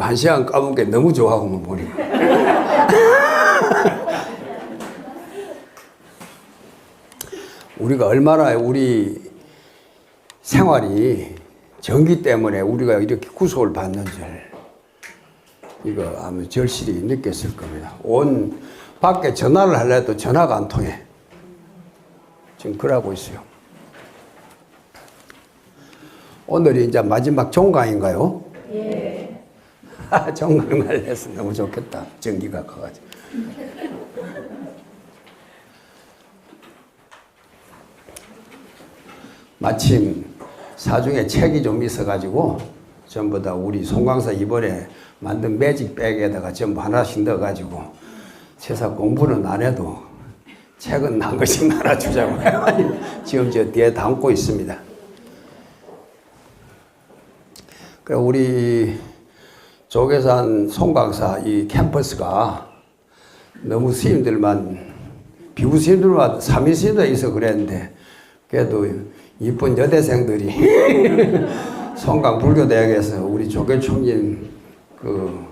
한 시간 까먹은 게 너무 좋아하고 뭐 보니. 우리가 얼마나 우리 생활이 전기 때문에 우리가 이렇게 구속을 받는 줄 이거 아마 절실히 느꼈을 겁니다. 온 밖에 전화를 하려도 전화가 안 통해. 지금 그러고 있어요. 오늘이 이제 마지막 종강인가요? 예. 종강 날 해서 너무 좋겠다. 전기가 가가지고. 마침 사중에 책이 좀 있어가지고 전부 다 우리 송강사 이번에 만든 매직백에다가 전부 하나씩 넣어가지고 세사 공부는 안 해도 책은 한 것씩 나눠주자고 지금 저 뒤에 담고 있습니다. 그 우리 조계산 송강사 이 캠퍼스가 너무 스님들만 비구 스님들만 3인 스님들 있어 그랬는데 그래도 이쁜 여대생들이 송강 불교대학에서 우리 조계총님 그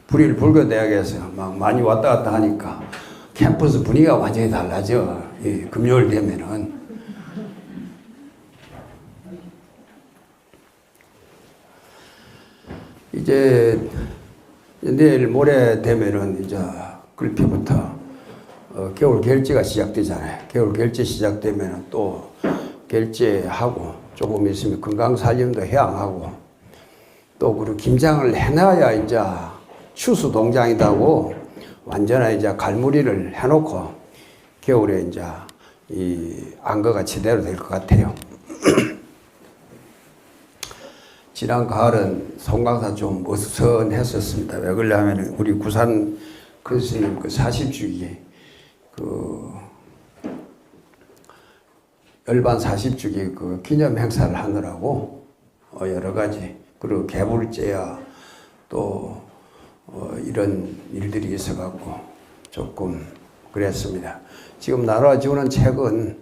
불일 불교대학에서 막 많이 왔다 갔다 하니까 캠퍼스 분위기가 완전히 달라져. 이 금요일 되면은. 이제 내일 모레 되면은 이제 글피부터 겨울 결제가 시작되잖아요. 겨울 결제 시작되면은 또 결제하고 조금 있으면 건강살림도 해야 하고 또 그리고 김장을 해놔야 이제 추수 동장이다고 완전한 이제 갈무리를 해놓고 겨울에 이제 이 안거가 제대로 될 것 같아요. 지난 가을은 송강사 좀 어수선했었습니다. 왜 그러냐면 우리 구산 큰스님 그 40주기 그 열반 40주기 그 기념 행사를 하느라고 여러 가지 그리고 개불제야 또 이런 일들이 있어갖고 조금 그랬습니다. 지금 나눠주는 책은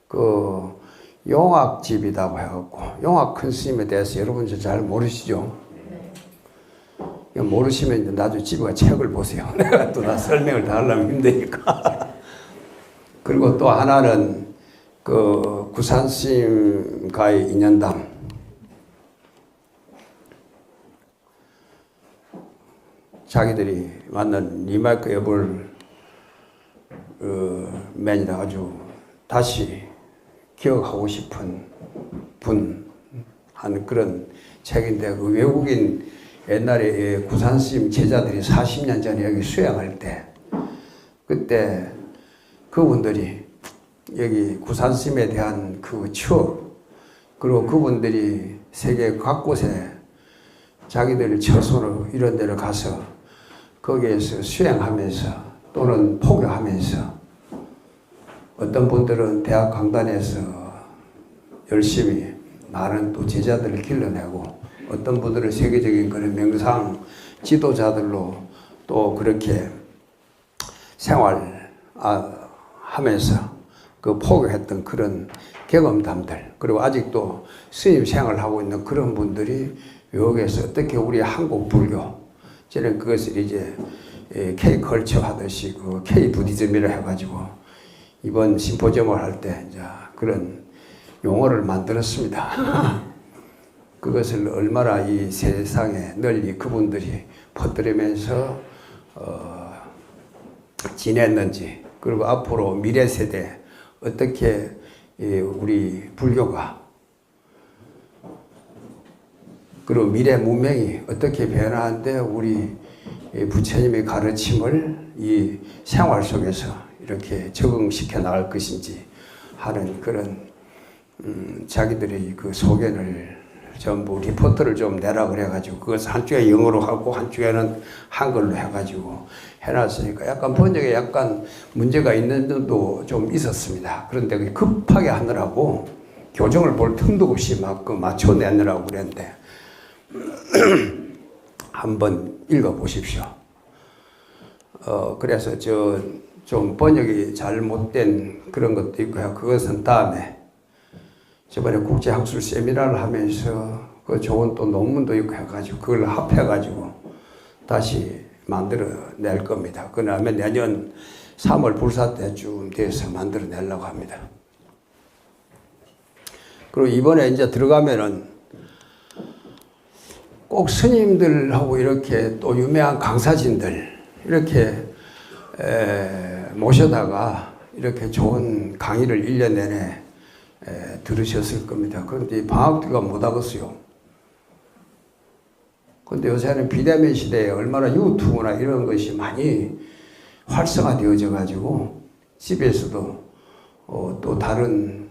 그 용학집이라고 해갖고 용학 큰 스님에 대해서 여러분 잘 모르시죠? 모르시면 이제 나중에 집에 가 책을 보세요. 내가 또 다 설명을 다 하려면 힘드니까. 그리고 또 하나는 그 구산 스님과의 인연담. 자기들이 만난 리마이크 에볼 맨이라 아주 다시 기억하고 싶은 분 하는 그런 책인데 그 외국인 옛날에 구산 스님 제자들이 40년 전에 여기 수양할 때 그때 그분들이 여기 구산 스님에 대한 그 추억 그리고 그분들이 세계 각곳에 자기들 처소로 이런 데를 가서 거기에서 수행하면서 또는 포교하면서 어떤 분들은 대학 강단에서 열심히 많은 또 제자들을 길러내고 어떤 분들은 세계적인 그런 명상 지도자들로 또 그렇게 생활하면서 그 포교했던 그런 경험담들 그리고 아직도 스님 생활하고 있는 그런 분들이 여기에서 어떻게 우리 한국 불교 저는 그것을 이제 K 컬처 하듯이 그 K 부디즘이라 해가지고 이번 심포지엄을 할 때 이제 그런 용어를 만들었습니다. 그것을 얼마나 이 세상에 널리 그분들이 퍼뜨리면서 지냈는지 그리고 앞으로 미래 세대 어떻게 우리 불교가 그리고 미래 문명이 어떻게 변화하는데 우리 부처님의 가르침을 이 생활 속에서 이렇게 적응시켜 나갈 것인지 하는 그런 자기들의 그 소견을 전부 리포트를 좀 내라 그래가지고 그것을 한쪽에 영어로 하고 한쪽에는 한글로 해가지고 해놨으니까 약간 번역에 약간 문제가 있는 점도 좀 있었습니다. 그런데 급하게 하느라고 교정을 볼 틈도 없이 막 그 맞춰내느라고 그랬는데 한번 읽어보십시오. 그래서 좀 번역이 잘못된 그런 것도 있고요. 그것은 다음에 저번에 국제학술 세미나를 하면서 그 좋은 또 논문도 있고 해가지고 그걸 합해가지고 다시 만들어낼 겁니다. 그 다음에 내년 3월 불사 때쯤 돼서 만들어내려고 합니다. 그리고 이번에 이제 들어가면은 꼭 스님들하고 이렇게 또 유명한 강사진들 이렇게 모셔다가 이렇게 좋은 강의를 1년 내내 들으셨을 겁니다. 그런데 방학기가 못 하겠어요. 근데 요새는 비대면 시대에 얼마나 유튜브나 이런 것이 많이 활성화되어져 가지고 집에서도 또 다른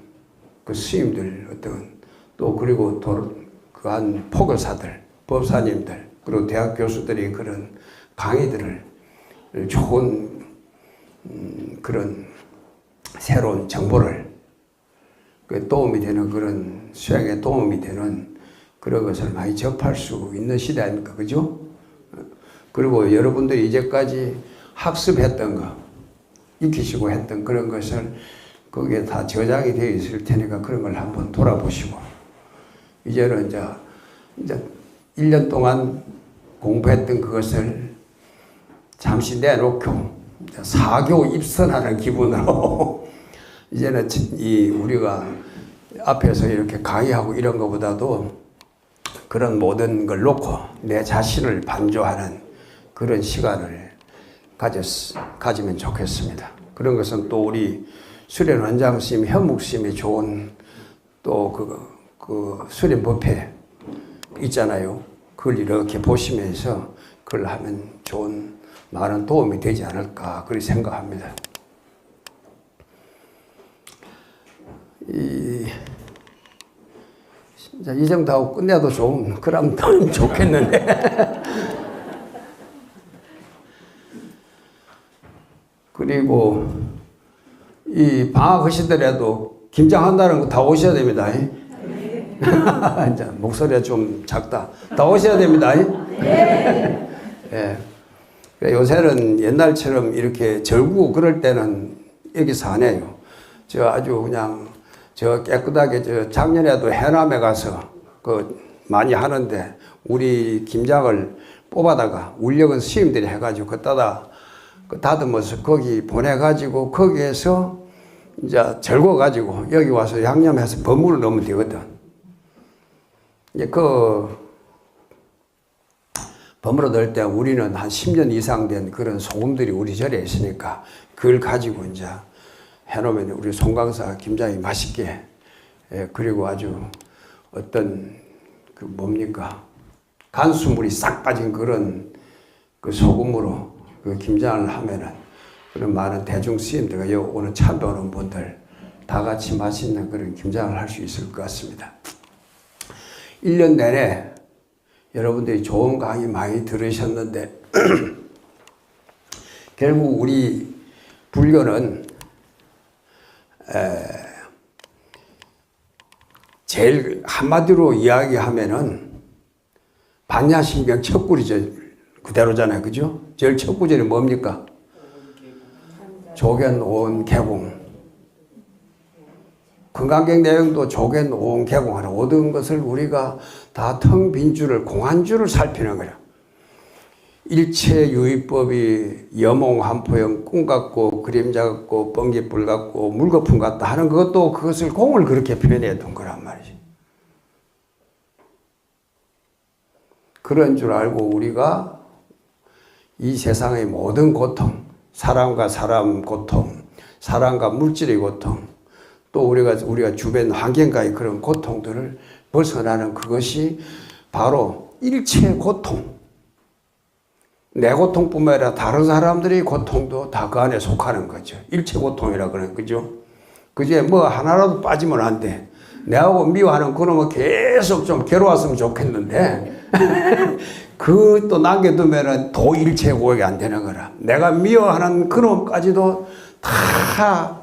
그 스님들 어떤 또 그리고 또 그한 포교사들, 법사님들 그리고 대학 교수들이 그런 강의들을 좋은 그런 새로운 정보를 그 도움이 되는 그런 수행에 도움이 되는 그런 것을 많이 접할 수 있는 시대 아닙니까? 그죠? 그리고 여러분들이 이제까지 학습했던 거, 익히시고 했던 그런 것을 거기에 다 저장이 되어 있을 테니까 그런 걸 한번 돌아보시고 이제는 이제 1년 동안 공부했던 그것을 잠시 내놓고 사교 입선하는 기분으로 이제는 우리가 앞에서 이렇게 강의하고 이런 것보다도 그런 모든 걸 놓고 내 자신을 반조하는 그런 시간을 가지면 좋겠습니다. 그런 것은 또 우리 수련 원장 스님, 현묵 스님이 좋은 또 그 수련 법회 있잖아요. 그걸 이렇게 보시면서 그걸 하면 좋은 많은 도움이 되지 않을까 그렇게 생각합니다. 이 정도 하고 끝내도 그럼 좋겠는데. 그리고 이 방학하시더라도 김장한다는 거 다 오셔야 됩니다. 이제 목소리가 좀 작다. 다 오셔야 됩니다. 네. 예. 요새는 옛날처럼 이렇게 절구 그럴 때는 여기서 안 해요. 아주 그냥 깨끗하게 작년에도 해남에 가서 많이 하는데 우리 김장을 뽑아다가 울력은 스님들이 해가지고 그따다 다듬어서 거기 보내가지고 거기에서 이제 절궈가지고 여기 와서 양념해서 버무를 넣으면 되거든. 이제 버무려 넣을 때 우리는 한 10년 이상 된 그런 소금들이 우리 절에 있으니까 그걸 가지고 이제 해놓으면 우리 송강사 김장이 맛있게 그리고 아주 어떤 간수물이 싹 빠진 그런 그 소금으로 그 김장을 하면은 그런 많은 대중 스님들과 여기 오는 참배 오는 분들 다 같이 맛있는 그런 김장을 할 수 있을 것 같습니다. 1년 내내 여러분들이 좋은 강의 많이 들으셨는데 결국 우리 불교는 제일 한마디로 이야기하면은 반야신경 척구리죠. 그대로잖아요. 그죠? 제일 첫 구절이 뭡니까? 조견오온 개공. 금강경 내용도 조견오온 개공하는 모든 것을 우리가 다 텅 빈 줄을 공한 줄을 살피는 거야. 일체 유의법이 여몽한포형 꿈 같고 그림자 같고 번개불 같고 물거품 같다 하는 것도 그것을 공을 그렇게 표현해 둔 거란 말이지. 그런 줄 알고 우리가 이 세상의 모든 고통, 사람과 사람 고통, 사람과 물질의 고통, 또 우리가 주변 환경과의 그런 고통들을 벗어나는 그것이 바로 일체 고통. 내 고통뿐만 아니라 다른 사람들의 고통도 다 그 안에 속하는 거죠. 일체 고통이라 그러는 거죠. 그중에 뭐 하나라도 빠지면 안 돼. 내하고 미워하는 그놈은 계속 좀 괴로웠으면 좋겠는데 그것도 남겨두면은 도 일체 고역이 안 되는 거라. 내가 미워하는 그놈까지도 다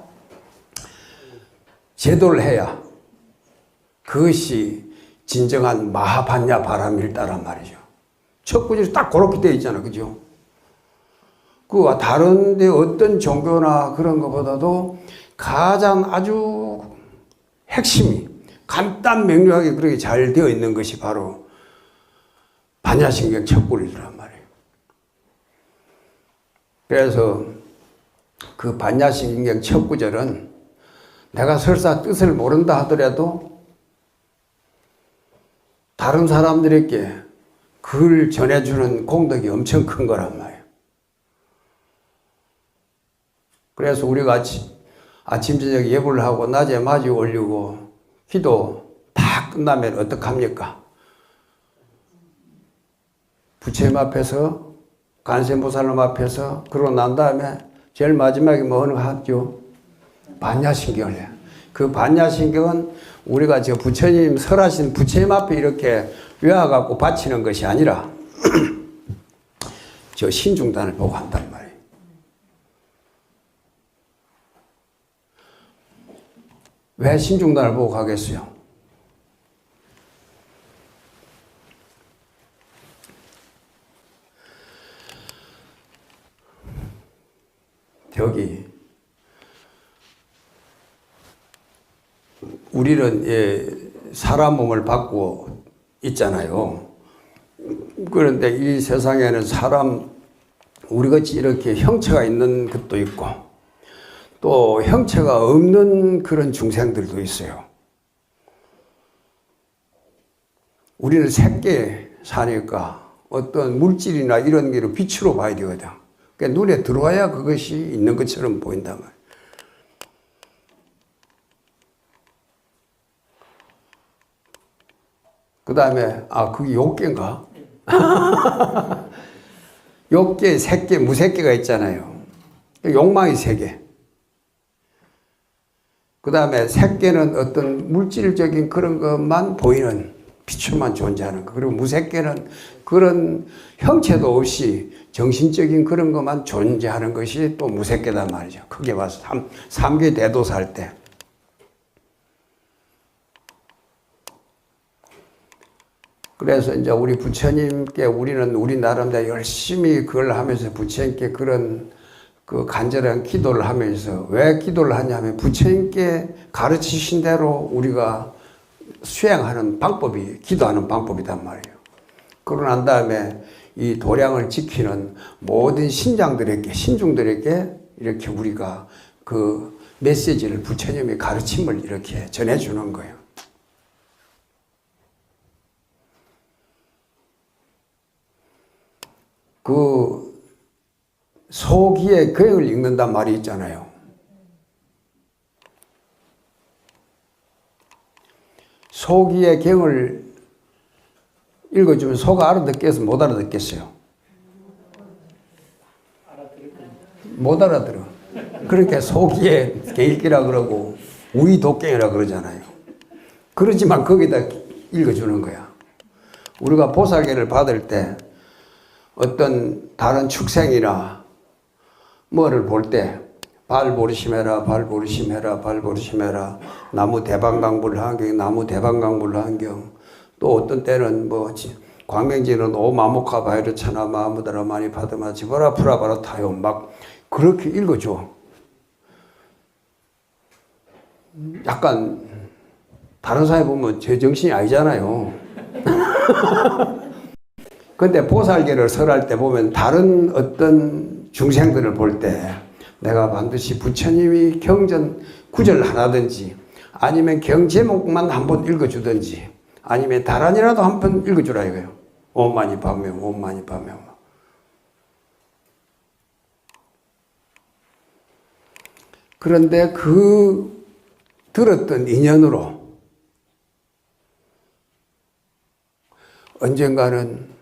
제도를 해야 그것이 진정한 마하반야 바람일다란 말이죠. 첫 구절이 딱 그렇게 되어 있잖아. 그죠? 그와 다른데 어떤 종교나 그런 것보다도 가장 아주 핵심이 간단 명료하게 그렇게 잘 되어 있는 것이 바로 반야신경 척구리란 말이에요. 그래서 그 반야신경 척구절은 내가 설사 뜻을 모른다 하더라도 다른 사람들에게 그걸 전해주는 공덕이 엄청 큰 거란 말이에요. 그래서 우리가 아침 저녁 예불을 하고 낮에 마주 올리고 기도 다 끝나면 어떡합니까? 부처님 앞에서 관세음보살님 앞에서 그러고 난 다음에 제일 마지막에 뭐 어느 거 하죠? 반야신경을 해요. 그 반야신경은 우리가 저 부처님 설하신 부처님 앞에 이렇게 외워갖고 바치는 것이 아니라 저 신중단을 보고 한단 말이에요. 왜 신중단을 보고 가겠어요? 여기 우리는 사람 몸을 받고 있잖아요. 그런데 이 세상에는 사람 우리같이 이렇게 형체가 있는 것도 있고 또 형체가 없는 그런 중생들도 있어요. 우리는 새끼 사니까 어떤 물질이나 이런 게로 빛으로 봐야 되거든. 그러니까 눈에 들어와야 그것이 있는 것처럼 보인단 말이에요. 그 다음에 그게 욕계인가? 욕계, 색계, 무색계가 있잖아요. 욕망이 세 개. 그 다음에 색계는 어떤 물질적인 그런 것만 보이는 빛으로만 존재하는 거. 그리고 무색계는 그런 형체도 없이 정신적인 그런 것만 존재하는 것이 또 무색계단 말이죠. 크게 봐서 삼계 대도사 할 때. 그래서 이제 우리 부처님께 우리는 우리 나름대로 열심히 그걸 하면서 부처님께 그런 그 간절한 기도를 하면서 왜 기도를 하냐면 부처님께 가르치신 대로 우리가 수행하는 방법이 기도하는 방법이단 말이에요. 그러고 난 다음에 이 도량을 지키는 모든 신장들에게 신중들에게 이렇게 우리가 그 메시지를 부처님의 가르침을 이렇게 전해주는 거예요. 그 소기의 경을 읽는단 말이 있잖아요. 소기의 경을 읽어주면 소가 알아듣겠어? 못 알아듣겠어요? 못 알아들어. 그러니까 소기의 계읽기라 그러고 우의독경이라 그러잖아요. 그러지만 거기다 읽어주는 거야. 우리가 보살계를 받을 때 어떤 다른 축생이나 뭐를 볼 때 발보르심해라 발보르심해라 발보르심해라 나무 대방강불 환경 나무 대방강불 환경 또 어떤 때는 뭐 광명지는 오마모카 바이르차나 마무다라 많이 받으마 지바라 프라바라 타요 막 그렇게 읽어줘. 약간 다른 사람이 보면 제정신이 아니잖아요. 근데 보살계를 설할 때 보면 다른 어떤 중생들을 볼 때 내가 반드시 부처님이 경전 구절 하나든지 아니면 경제목만 한번 읽어주든지 아니면 다란이라도 한번 읽어주라 이거예요. 옴마니 밤명 옴마니 밤명. 그런데 그 들었던 인연으로 언젠가는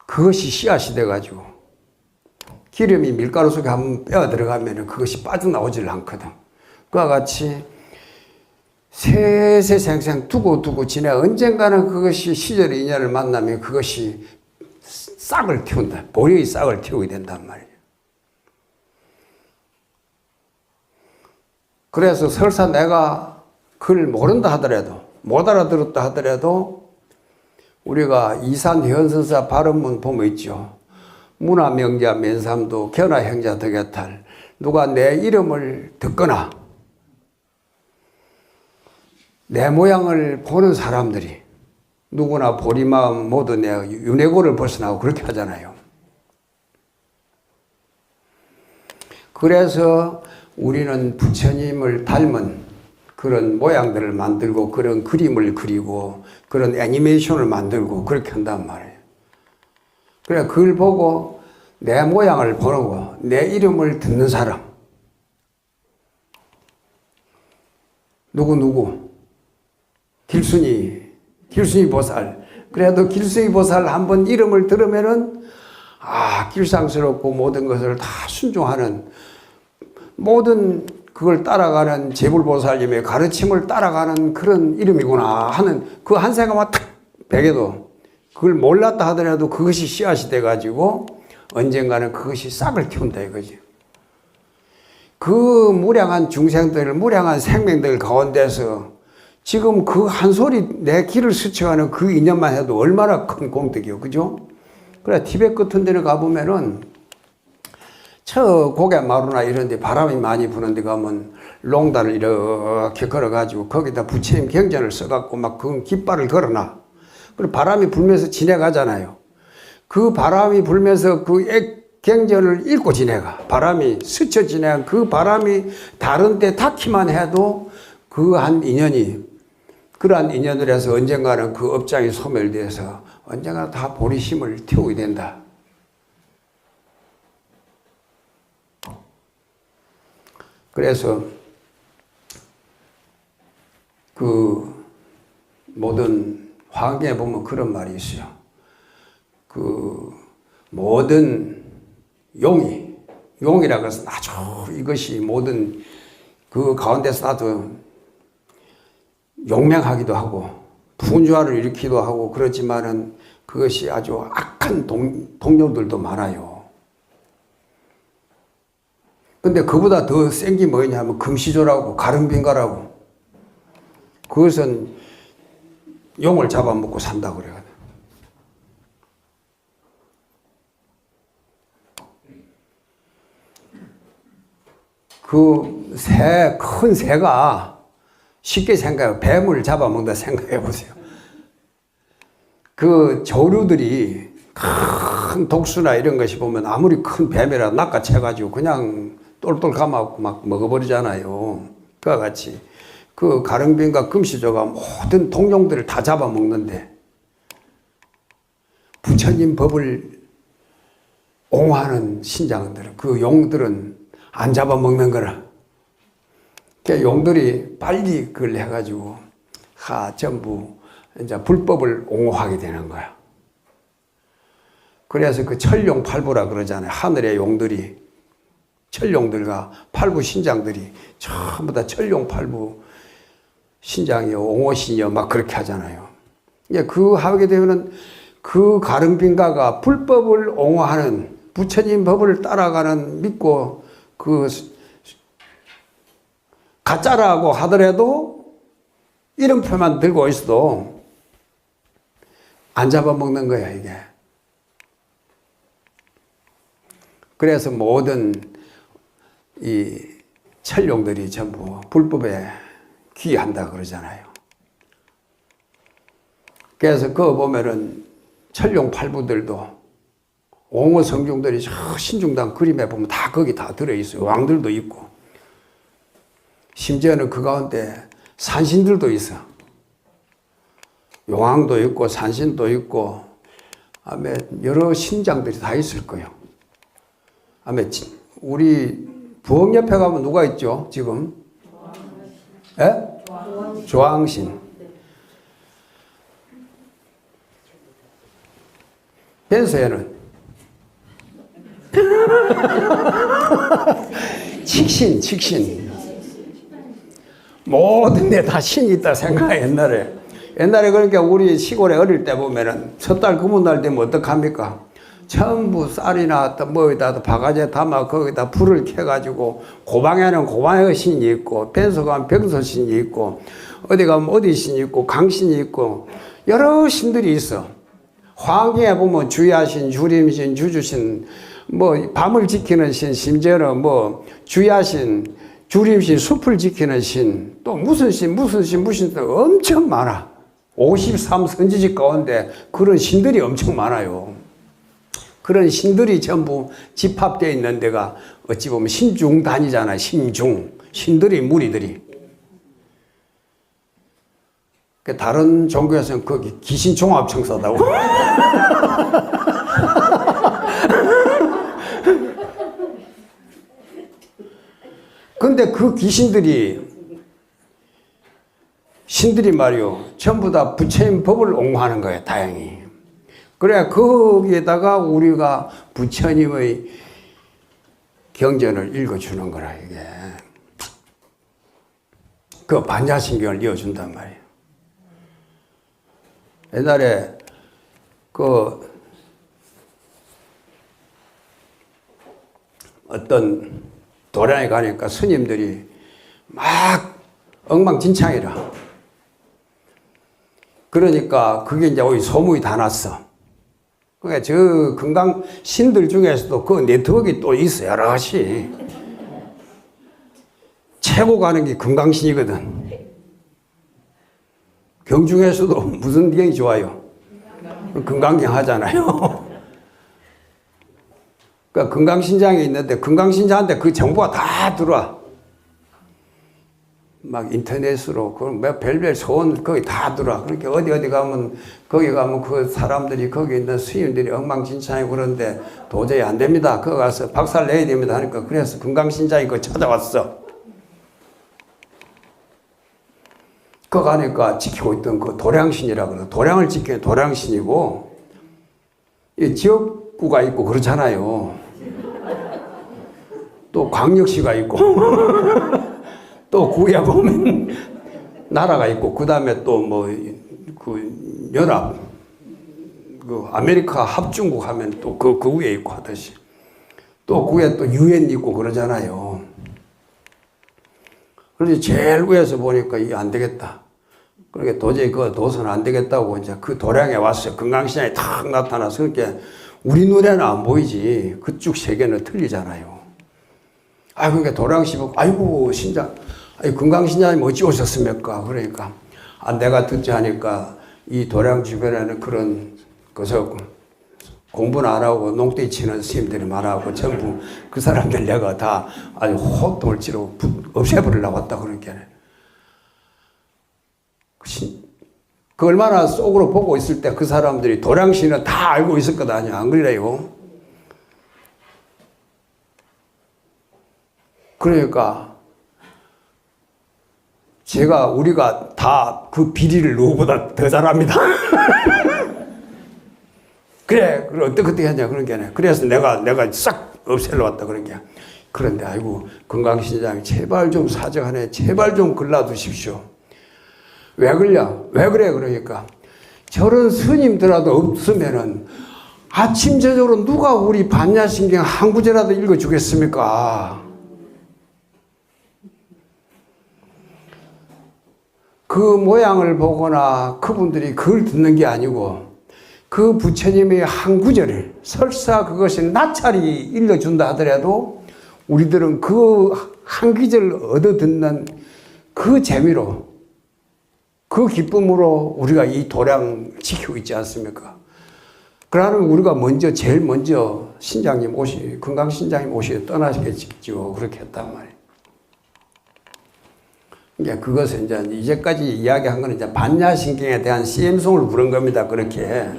그것이 씨앗이 돼가지고 기름이 밀가루 속에 한번 빼어 들어가면 그것이 빠져나오질 않거든. 그와 같이 세세생생 두고 지내 언젠가는 그것이 시절의 인연을 만나면 그것이 싹을 틔운다. 보리의 싹을 틔우게 된단 말이에요. 그래서 설사 내가 그걸 모른다 하더라도 못 알아들었다 하더라도 우리가 이산현선사 발언문 보면 있죠. 문화명자 면삼도 견화형자 덕야탈 누가 내 이름을 듣거나 내 모양을 보는 사람들이 누구나 보리마음 모두 내 윤회고를 벗어나고 그렇게 하잖아요. 그래서 우리는 부처님을 닮은 그런 모양들을 만들고 그런 그림을 그리고 그런 애니메이션을 만들고 그렇게 한단 말이에요. 그래 그걸 보고 내 모양을 보고 내 이름을 듣는 사람 누구 길순이 보살. 그래도 길순이 보살 한번 이름을 들으면은 길상스럽고 모든 것을 다 순종하는 모든 그걸 따라가는 제불보살님의 가르침을 따라가는 그런 이름이구나 하는 그 한 생각만 탁 베개도 그걸 몰랐다 하더라도 그것이 씨앗이 돼가지고 언젠가는 그것이 싹을 키운다 이거지. 그 무량한 중생들, 무량한 생명들 가운데서 지금 그 한 소리 내 길을 스쳐가는 그 인연만 해도 얼마나 큰 공덕이요. 그죠? 그래, 티베트 같은 데는 가보면은 저 고개 마루나 이런 데 바람이 많이 부는 데 가면 롱다를 이렇게 걸어가지고 거기다 부처님 경전을 써갖고 막 그 깃발을 걸어놔. 그리고 바람이 불면서 지나가잖아요. 그 바람이 불면서 그 경전을 읽고 지나가. 바람이 스쳐 지나가. 그 바람이 다른 데 닿기만 해도 그 한 인연이 그러한 인연을 해서 언젠가는 그 업장이 소멸돼서 언젠가 다 보리심을 태우게 된다. 그래서 그 모든 화경에 보면 그런 말이 있어요. 그 모든 용이라고 해서 아주 이것이 모든 그 가운데서 나도 용맹하기도 하고 분주화를 일으키기도 하고 그렇지만은 그것이 아주 악한 동료들도 많아요. 근데 그보다 더 센 게 뭐냐면 금시조라고 가름빈가라고 그것은 용을 잡아먹고 산다고 그래요. 그 큰 새가 쉽게 생각해요. 뱀을 잡아먹는다 생각해 보세요. 그 조류들이 큰 독수나 이런 것이 보면 아무리 큰 뱀이라도 낚아채가지고 그냥 똘똘 감아갖고 막 먹어버리잖아요. 그와 같이 그 가릉빈과 금시조가 모든 동용들을 다 잡아먹는데 부처님 법을 옹호하는 신장들은 그 용들은 안 잡아먹는 거라. 그 용들이 빨리 그걸 해가지고 전부 이제 불법을 옹호하게 되는 거야. 그래서 그 천룡팔부라 그러잖아요. 하늘의 용들이 천룡들과 팔부 신장들이 전부 다 천룡팔부 신장이요 옹호신이요 막 그렇게 하잖아요. 그 하게 되면은 그 가릉빈가가 불법을 옹호하는 부처님 법을 따라가는 믿고 그 가짜라고 하더라도 이름표만 들고 있어도 안 잡아먹는 거야 이게. 그래서 모든 이 천룡들이 전부 불법에 귀한다 그러잖아요. 그래서 그거 보면은 천룡팔부들도 옹호 성중들이 저 신중당 그림에 보면 다 거기 다 들어있어요. 왕들도 있고 심지어는 그 가운데 산신들도 있어. 용왕도 있고 산신도 있고 아마 여러 신장들이 다 있을 거예요. 아마 우리 부엌 옆에 가면 누가 있죠 지금? 조왕신. 벤서에는 칙신 모든 데 다 신이 있다 생각해. 옛날에 그러니까 우리 시골에 어릴 때 보면은 섣달 금운날 되면 어떡합니까? 전부 쌀이나 또 뭐에다 바가지에 담아 거기다 불을 켜가지고 고방에는 고방의 신이 있고 벤서 가면 벤서 신이 있고 어디 가면 어디 신이 있고 강신이 있고 여러 신들이 있어. 화경에 보면 주야신, 주림신, 주주신 뭐 밤을 지키는 신, 심지어는 뭐 주야신, 주림신, 숲을 지키는 신, 또 무슨 신 엄청 많아. 53선지식 가운데 그런 신들이 엄청 많아요. 그런 신들이 전부 집합되어 있는 데가 어찌 보면 신중단이잖아요. 신들이 무리들이. 다른 종교에서는 거기 귀신종합청소다고. 근데 그 신들이 말이요, 전부 다 부처님 법을 옹호하는 거예요, 다행히. 그래야 거기에다가 우리가 부처님의 경전을 읽어주는 거라, 이게. 그 반야신경을 이어준단 말이에요. 옛날에 어떤 도량에 가니까 스님들이 막 엉망진창이라. 그러니까 그게 이제 소문이 다 났어. 그러니까 저 금강 신들 중에서도 그 네트워크가 또 있어, 여러 가지. 최고 가는 게 금강신이거든. 경중에서도 무슨 경이 좋아요? 금강경 하잖아요. 그러니까 금강신장이 있는데 금강신장한테 그 정보가 다 들어와. 막 인터넷으로 별별 소원 거기 다 들어와. 그렇게 어디 가면 거기 가면 그 사람들이 거기 있는 스님들이 엉망진창이고 그런데 도저히 안 됩니다. 거기 가서 박살 내야 됩니다 하니까 그래서 금강신장이 그거 찾아왔어. 그 가니까 지키고 있던 그 도량신이라 그래. 도량을 지키는 도량신이고, 이 지역구가 있고 그렇잖아요. 또 광역시가 있고, 또 구에 보면 나라가 있고, 그 다음에 또 연합, 아메리카 합중국 하면 또 그 위에 있고 하듯이. 또 구에 또 UN 있고 그러잖아요. 그래서 제일 위에서 보니까 이게 안 되겠다. 그러니까 도저히 그 도서는 안 되겠다고 이제 그 도량에 왔어요. 금강신장이 탁 나타나서. 그러니까 우리 눈에는 안 보이지. 그쪽 세계는 틀리잖아요. 그러니까 도량시 보고, 아이고, 신장, 금강신장님 어찌 오셨습니까? 그러니까, 내가 듣지 하니까 이 도량 주변에는 그런, 그래서 공부는 안 하고 농떼 치는 스님들이 많아갖고 전부 그 사람들 내가 다 아주 호통을 치르고 없애버리려고 왔다 그러니까. 그 얼마나 속으로 보고 있을 때 그 사람들이 도량신은 다 알고 있을 것 아니야. 안 그래요? 그러니까 우리가 다 그 비리를 누구보다 더 잘합니다. 그래 어떻게 하냐 그런 게 아니야. 그래서 내가 싹 없애려 왔다 그런 게. 그런데 아이고 금강신장이 제발 좀 사정하네. 제발 좀 글라두십시오. 왜 그러냐? 왜 그래? 그러니까 저런 스님들라도 없으면은 아침 저녁으로 누가 우리 반야신경 한 구절이라도 읽어주겠습니까? 그 모양을 보거나 그분들이 그걸 듣는 게 아니고 그 부처님의 한 구절을 설사 그것이 나찰이 읽어준다 하더라도 우리들은 그 한 구절을 얻어 듣는 그 재미로 그 기쁨으로 우리가 이 도량 지키고 있지 않습니까? 그러면 우리가 제일 먼저 금강신장님 오시 떠나시겠죠. 그렇게 했단 말이에요. 이제 그것은 이제까지 이야기한 거는 이제 반야신경에 대한 CM송을 부른 겁니다. 그렇게.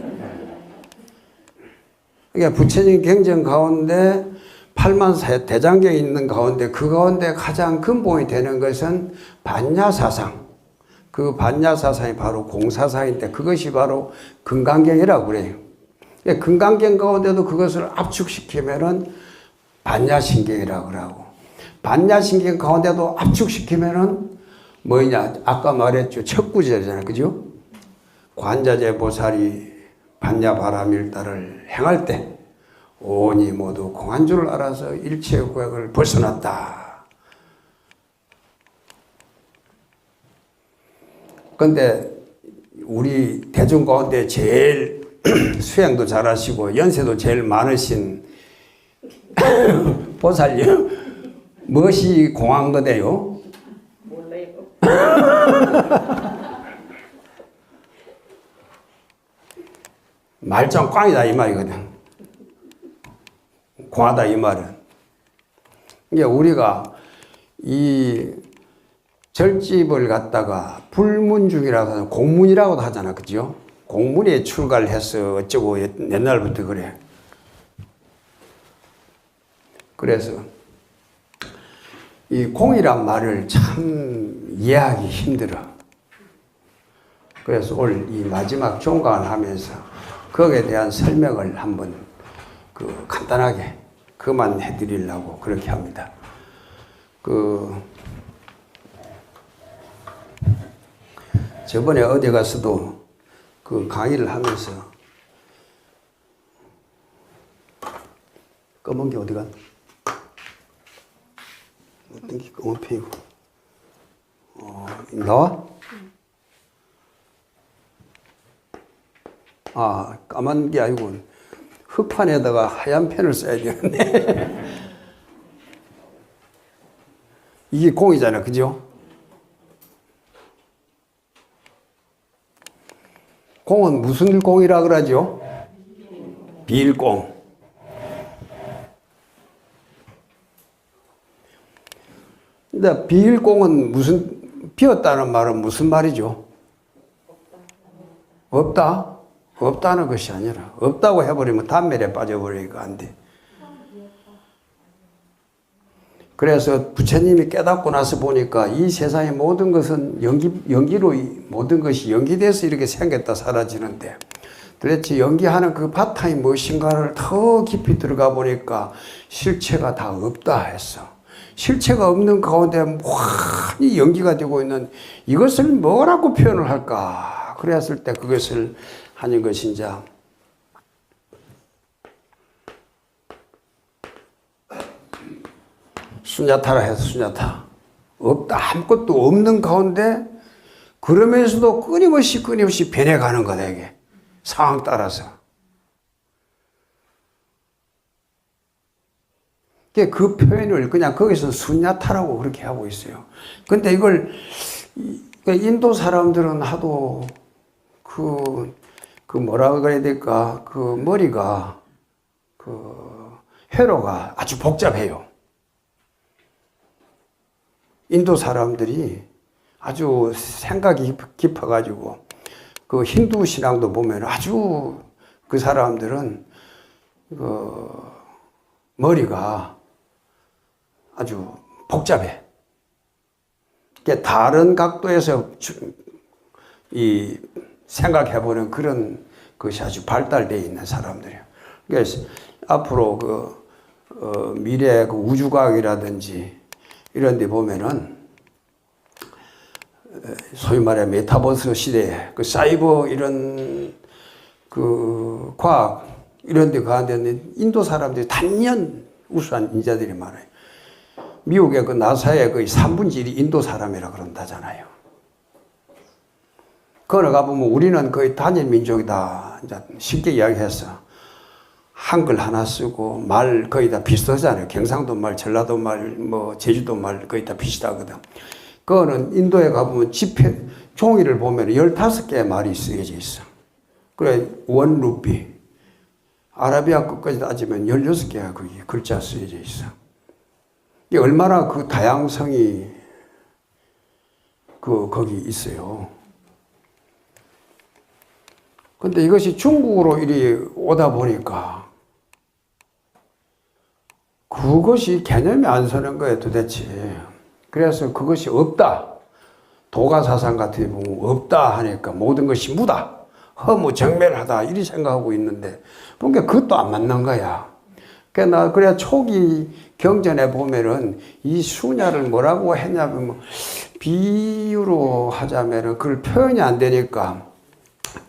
그러니까 부처님 경전 가운데 8만 대장경이 있는 가운데 그 가운데 가장 근본이 되는 것은 반야사상. 그 반야사상이 바로 공사사인데 그것이 바로 금강경이라고 그래요. 금강경 가운데도 그것을 압축시키면은 반야신경이라고 그러고 반야신경 가운데도 압축시키면은 뭐냐 아까 말했죠. 첫 구절이잖아요. 그죠? 관자재 보살이 반야바라밀다를 행할 때 온이 모두 공한 줄을 알아서 일체의 구획을 벗어났다. 그런데 우리 대중 가운데 제일 수행도 잘하시고 연세도 제일 많으신 보살님 무엇이 공한 거대요? 몰라요. 말짱 꽝이다 이 말이거든. 공하다 이 말은. 이게 우리가 이 절집을 갖다가 불문중이라고 하는 공문이라고도 하잖아, 그죠? 공문에 출가를 해서 어쩌고 옛날부터 그래. 그래서 이 공이란 말을 참 이해하기 힘들어. 그래서 오늘 이 마지막 종강을 하면서 거기에 대한 설명을 한번 간단하게 그만 해드리려고 그렇게 합니다. 저번에 어디 가서도 강의를 하면서 검은 게 어디 갔나? 어떤 게 검은 페이고? 나와? 아, 까만 게 아니고 흑판에다가 하얀 펜을 써야 되는데 이게 공이잖아, 그죠? 공은 무슨 공이라 그러죠? 비일공. 근데 비일공은 비었다는 말은 무슨 말이죠? 없다? 없다는 것이 아니라 없다고 해버리면 단멸에 빠져버리니까 안 돼. 그래서 부처님이 깨닫고 나서 보니까 이 세상의 모든 것은 연기로 모든 것이 연기돼서 이렇게 생겼다 사라지는데 도대체 연기하는 그 바탕이 무엇인가를 더 깊이 들어가 보니까 실체가 다 없다 했어. 실체가 없는 가운데 완전히 연기가 되고 있는 이것을 뭐라고 표현을 할까? 그랬을 때 그것을 하는 것이 이제 수냐타라 해서 수냐타. 없다. 아무것도 없는 가운데 그러면서도 끊임없이 변해가는 거다 이게. 상황 따라서. 그 표현을 그냥 거기서 수냐타라고 그렇게 하고 있어요. 근데 이걸 인도 사람들은 하도 뭐라 그래야 될까? 머리가, 회로가 아주 복잡해요. 인도 사람들이 아주 생각이 깊어가지고, 힌두 신앙도 보면 아주 그 사람들은, 머리가 아주 복잡해. 다른 각도에서 생각해보는 그런 것이 아주 발달되어 있는 사람들이에요. 그래서 앞으로 미래 우주과학이라든지 이런 데 보면은 소위 말해 메타버스 시대에 사이버 이런 과학 이런 데 가는 데는 인도 사람들이 단연 우수한 인자들이 많아요. 미국의 나사의 거의 3분의 1이 인도 사람이라 그런다잖아요. 거기 가보면 우리는 거의 단일 민족이다. 이제 쉽게 이야기해서 한글 하나 쓰고 말 거의 다 비슷하잖아요. 경상도 말, 전라도 말, 제주도 말 거의 다 비슷하거든. 그거는 인도에 가보면 종이를 보면 15개의 말이 쓰여져 있어. 그래, 원 루피. 아라비아 끝까지 따지면 16개가 거기 글자 쓰여져 있어. 이게 얼마나 다양성이 거기 있어요. 근데 이것이 중국으로 이리 오다 보니까 그것이 개념이 안 서는 거예요, 도대체. 그래서 그것이 없다. 도가사상 같은 데 보면 없다 하니까 모든 것이 무다. 허무정멸하다. 이리 생각하고 있는데, 그러니까 그것도 안 맞는 거야. 그래 초기 경전에 보면은 이 수냐를 뭐라고 했냐면, 비유로 하자면은 그걸 표현이 안 되니까,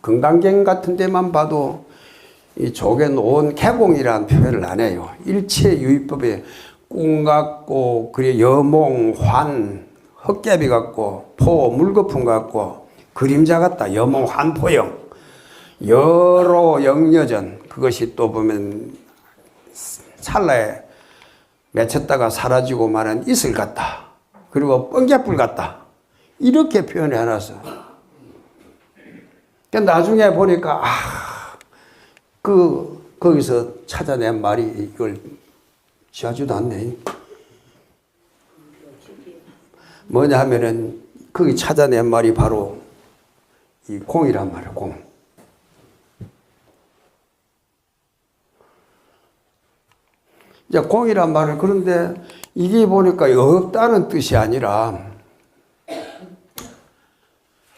금강경 같은 데만 봐도 이 조개 놓은 개공이라는 표현을 안 해요. 일체 유의법에 꿈 같고, 그래 여몽, 환, 헛개비 같고, 포, 물거품 같고, 그림자 같다. 여몽, 환, 포영. 여로 영여전. 그것이 또 보면 찰나에 맺혔다가 사라지고 마는 이슬 같다. 그리고 번개불 같다. 이렇게 표현해 놨어. 나중에 보니까 거기서 찾아낸 말이 이걸 지하지도 않네. 뭐냐 하면은 거기 찾아낸 말이 바로 이 공이란 말이야, 공. 이제 공이란 말은 그런데 이게 보니까 없다는 뜻이 아니라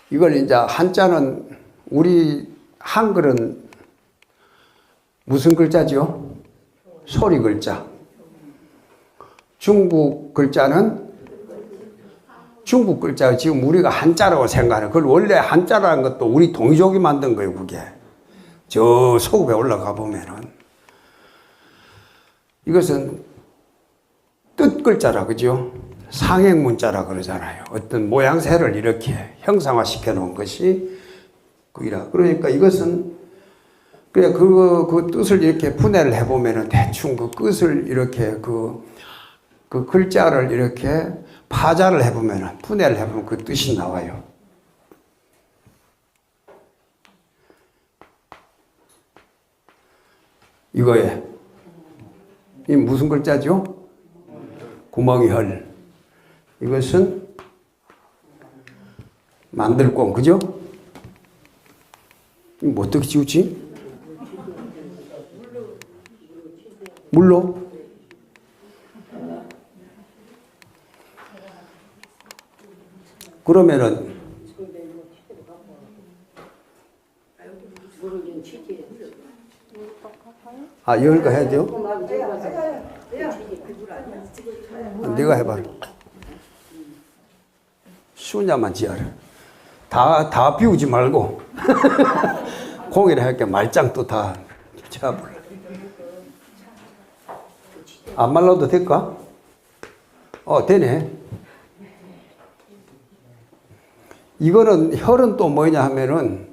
이걸 이제 한자는 우리 한글은 무슨 글자죠? 소리 글자. 중국 글자는 중국 글자. 지금 우리가 한자라고 생각하는 그걸 원래 한자라는 것도 우리 동이족이 만든 거예요, 그게. 저 소급에 올라가 보면은 이것은 뜻 글자라 그죠? 상행 문자라 그러잖아요. 어떤 모양새를 이렇게 형상화시켜 놓은 것이 그이라. 그러니까 이것은 그냥 그 뜻을 이렇게 분해를 해보면은 대충 그 뜻을 이렇게 그 글자를 이렇게 파자를 해보면은 분해를 해보면 그 뜻이 나와요. 이거에 이 무슨 글자죠? 구멍이 헐. 이것은 만들공, 그죠? 이거 어떻게 지우지? 물로? 그러면은 여기가 해야 돼요? 네가 해봐. 쉬우냐만 지어라. 다 비우지 말고 공이라 할게 말짱 또 다 잡아볼래. 안 말라도 될까? 되네. 이거는 혈은 또 뭐냐 하면은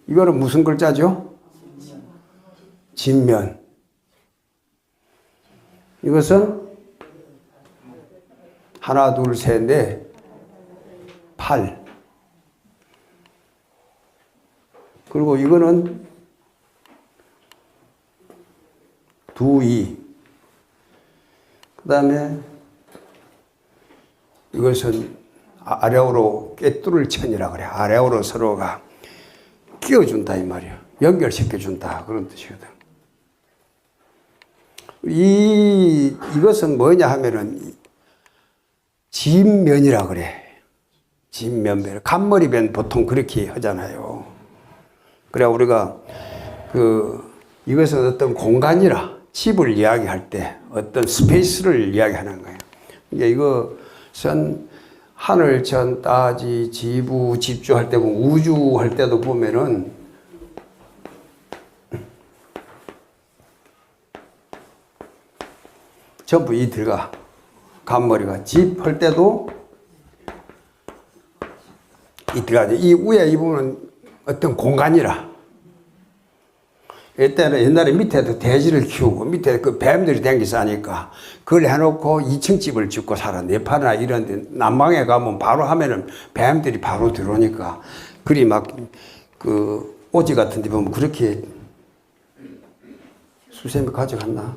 이거는 무슨 글자죠? 진면. 이것은 하나, 둘, 셋, 넷, 8. 그리고 이거는 2, 2. 그 다음에 이것은 아래오로 꿰뚫을 천이라 그래. 아래오로 서로가 끼워준다 이 말이야. 연결시켜준다 그런 뜻이거든. 이것은 뭐냐 하면은 진면이라 그래. 진면변. 간머리변 보통 그렇게 하잖아요. 그래 우리가 이것은 어떤 공간이라 집을 이야기할 때 어떤 스페이스를 이야기하는 거예요. 이게 이것은 하늘, 천, 따지, 지부, 집주할 때 보면 우주 할 때도 보면은 전부 이 들어가. 간머리가 집 할 때도 이 들어가죠. 이 위에 이 부분은 어떤 공간이라. 이때는 옛날에 밑에도 돼지를 키우고 밑에 그 뱀들이 댕기 싸니까 그걸 해놓고 2층 집을 짓고 살아. 네파나 이런 데 난방에 가면 바로 하면은 뱀들이 바로 들어오니까 그리 막 오지 같은 데 보면 그렇게 수세미 가져갔나?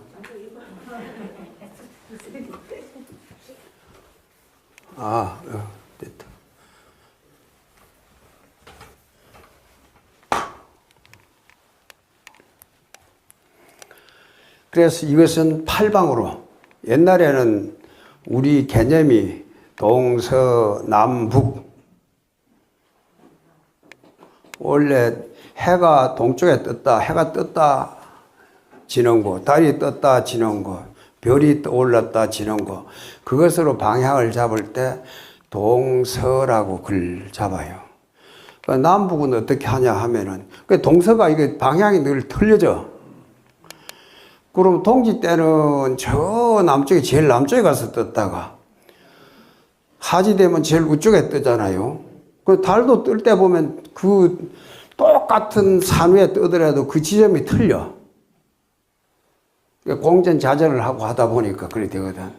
됐다. 그래서 이것은 팔방으로, 옛날에는 우리 개념이 동서남북, 원래 해가 동쪽에 떴다, 해가 떴다 지는 곳, 달이 떴다 지는 곳, 별이 떠올랐다 지는 곳, 그것으로 방향을 잡을 때 동서라고 글 잡아요. 남북은 어떻게 하냐 하면은, 동서가 이게 방향이 늘 틀려져. 그럼 동지 때는 저 남쪽에, 제일 남쪽에 가서 떴다가, 하지 되면 제일 우쪽에 뜨잖아요. 그 달도 뜰 때 보면 그 똑같은 산 위에 뜨더라도 그 지점이 틀려. 공전자전을 하고 하다 보니까 그래 되거든.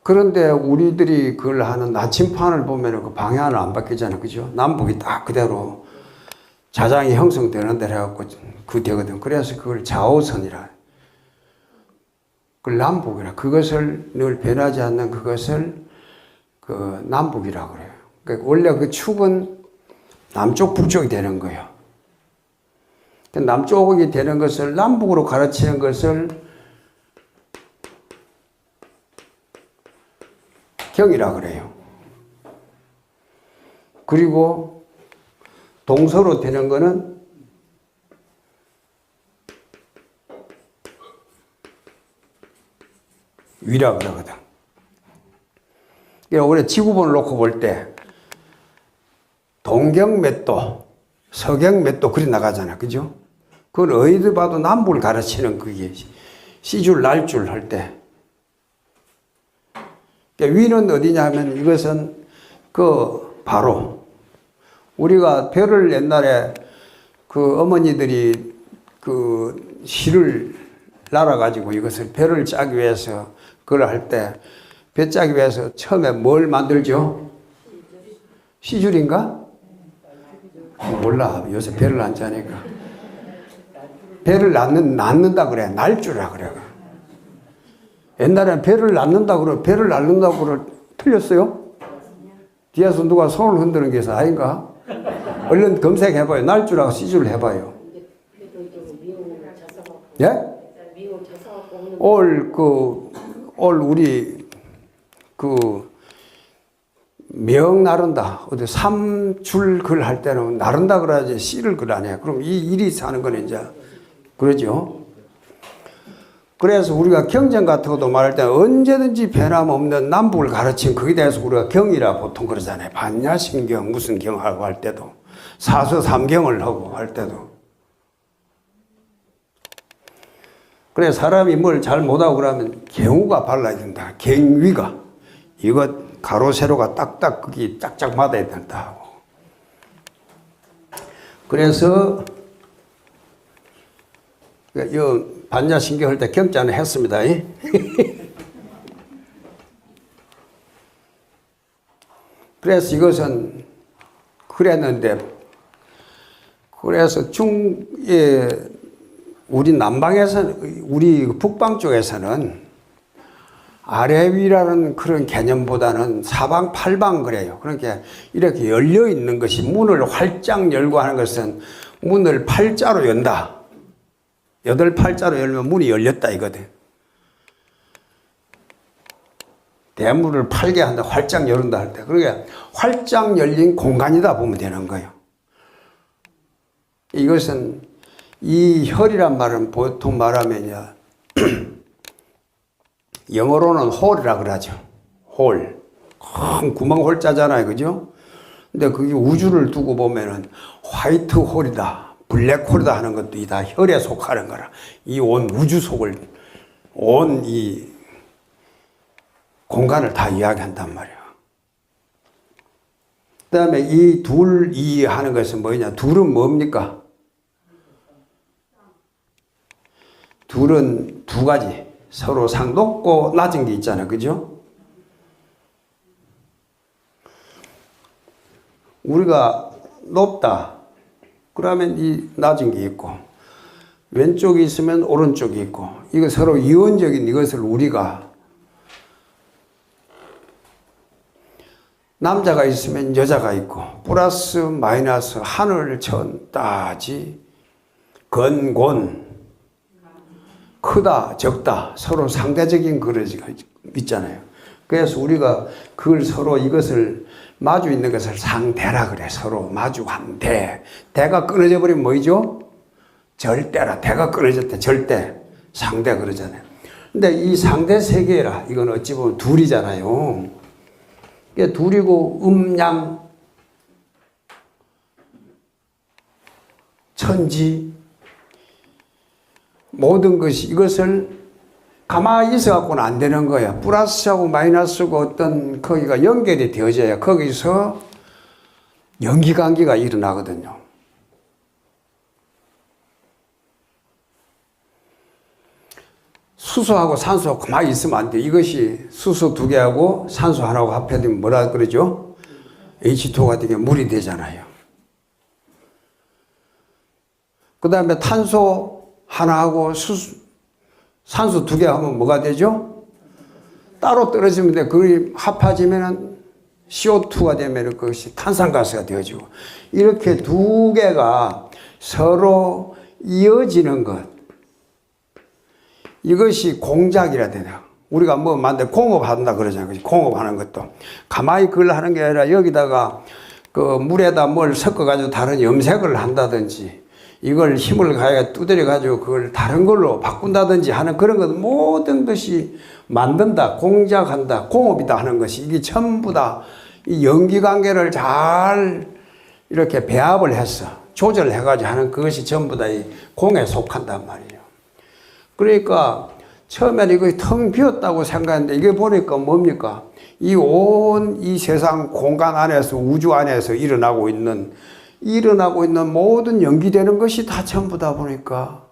그런데 우리들이 그걸 하는 나침판을 보면 그 방향을 안 바뀌잖아. 그죠? 남북이 딱 그대로 자장이 형성되는 대로 해갖고 그 되거든. 그래서 그걸 좌우선이라. 그걸 남북이라. 그것을 늘 변하지 않는 그것을 그 남북이라고 그래요. 그러니까 원래 그 축은 남쪽, 북쪽이 되는 거예요. 남쪽이 되는 것을 남북으로 가르치는 것을 경이라 그래요. 그리고 동서로 되는 거는 위라 그러거든. 그러니까 우리 지구본을 놓고 볼 때 동경 몇 도, 서경 몇 도 그리 나가잖아. 그죠? 그걸 어디서 봐도 남북을 가르치는 그게 시줄, 날줄 할 때. 그러니까 위는 어디냐 하면 이것은 그 바로 우리가 별을 옛날에 그 어머니들이 그 실을 날아가지고 이것을 별을 짜기 위해서 그걸 할 때 배 짜기 위해서 처음에 뭘 만들죠? 시줄인가? 몰라. 요새 배를 안 짜니까. 배를 낳는다 그래. 날주라 그래. 옛날에는 배를 낳는다 그래. 배를 낳는다고 그래. 틀렸어요? 뒤에서 누가 손을 흔드는 게 있어. 아닌가? 얼른 검색해봐요. 날주라고 시줄을 해봐요. 예? 올 우리 명 나른다. 어디 3줄 글 할 때는 나른다 그래야지 씨를 글 안 해. 그럼 이 일이 사는 거는 이제 그러죠. 그래서 우리가 경전 같은 것도 말할 때 언제든지 변함없는 남북을 가르친 거기에 대해서 우리가 경이라 보통 그러잖아요. 반야심경 무슨 경하고 할 때도 사서삼경을 하고 할 때도. 그래 사람이 뭘 잘 못하고 그러면 경우가 발라야 된다. 경위가. 이거 가로 세로가 딱딱 거기 짝짝 맞아야 된다 하고. 그래서 이 반야신경 할 때 경자는 했습니다. 그래서 이것은 그랬는데 그래서 우리 남방에서는 우리 북방 쪽에서는 아래 위라는 그런 개념보다는 사방 팔방 그래요. 그러니까 이렇게 열려 있는 것이 문을 활짝 열고 하는 것은 문을 팔자로 연다. 8팔자로 열면 문이 열렸다 이거든. 대문을 팔게 한다. 활짝 열린다 할 때. 그러니까 활짝 열린 공간이다 보면 되는 거예요. 이것은 이 혈이란 말은 보통 말하면요. 영어로는 홀이라 그러죠. 홀. 큰 구멍 홀자잖아요. 그죠? 근데 그게 우주를 두고 보면은 화이트 홀이다. 블랙 홀이다 하는 것도 다 혈에 속하는 거라. 이 온 우주 속을, 온 이 공간을 다 이야기한단 말이야. 그 다음에 이 둘, 이 하는 것은 뭐냐? 둘은 뭡니까? 둘은 두 가지. 서로 상 높고 낮은 게 있잖아요. 그죠? 우리가 높다. 그러면 이 낮은 게 있고, 왼쪽이 있으면 오른쪽이 있고, 이거 서로 이원적인 이것을 우리가 남자가 있으면 여자가 있고, 플러스 마이너스 하늘 천 따지 건곤 크다 적다 서로 상대적인 그릇이 있잖아요. 그래서 우리가 그걸 서로 이것을 마주 있는 것을 상대라 그래. 서로 마주한 대. 대가 끊어져 버리면 뭐이죠? 절대라. 대가 끊어졌대. 절대. 상대 그러잖아요. 근데 이 상대 세계라. 이건 어찌 보면 둘이잖아요. 이게 둘이고 음양 천지 모든 것이 이것을 가만히 있어 갖고는 안 되는 거야. 플러스하고 마이너스고 어떤 거기가 연결이 되어져야 거기서 연기관계가 일어나거든요. 수소하고 산소하고 가만히 있으면 안 돼. 이것이 수소 2개하고 산소 하나하고 합해되면 뭐라 그러죠? H2가 되게 물이 되잖아요. 그 다음에 탄소 하나하고 산소 2개 하면 뭐가 되죠? 따로 떨어지면 돼. 그게 합해지면 CO2가 되면 그것이 탄산가스가 되어지고, 이렇게 2개가 서로 이어지는 것, 이것이 공작이라 되나. 우리가 뭐 만들 공업한다 그러잖아요. 공업하는 것도 가만히 그걸 하는 게 아니라 여기다가 그 물에다 뭘 섞어가지고 다른 염색을 한다든지, 이걸 힘을 가해 두드려가지고 그걸 다른 걸로 바꾼다든지 하는 그런 것, 모든 것이 만든다, 공작한다, 공업이다 하는 것이, 이게 전부 다 이 연기관계를 잘 이렇게 배합을 해서 조절해가지고 하는 그것이 전부 다 이 공에 속한단 말이에요. 그러니까 처음에는 이거 텅 비었다고 생각했는데, 이게 보니까 뭡니까? 이 온 이 세상 공간 안에서, 우주 안에서 일어나고 있는 모든 연기되는 것이 다 전부 다 보니까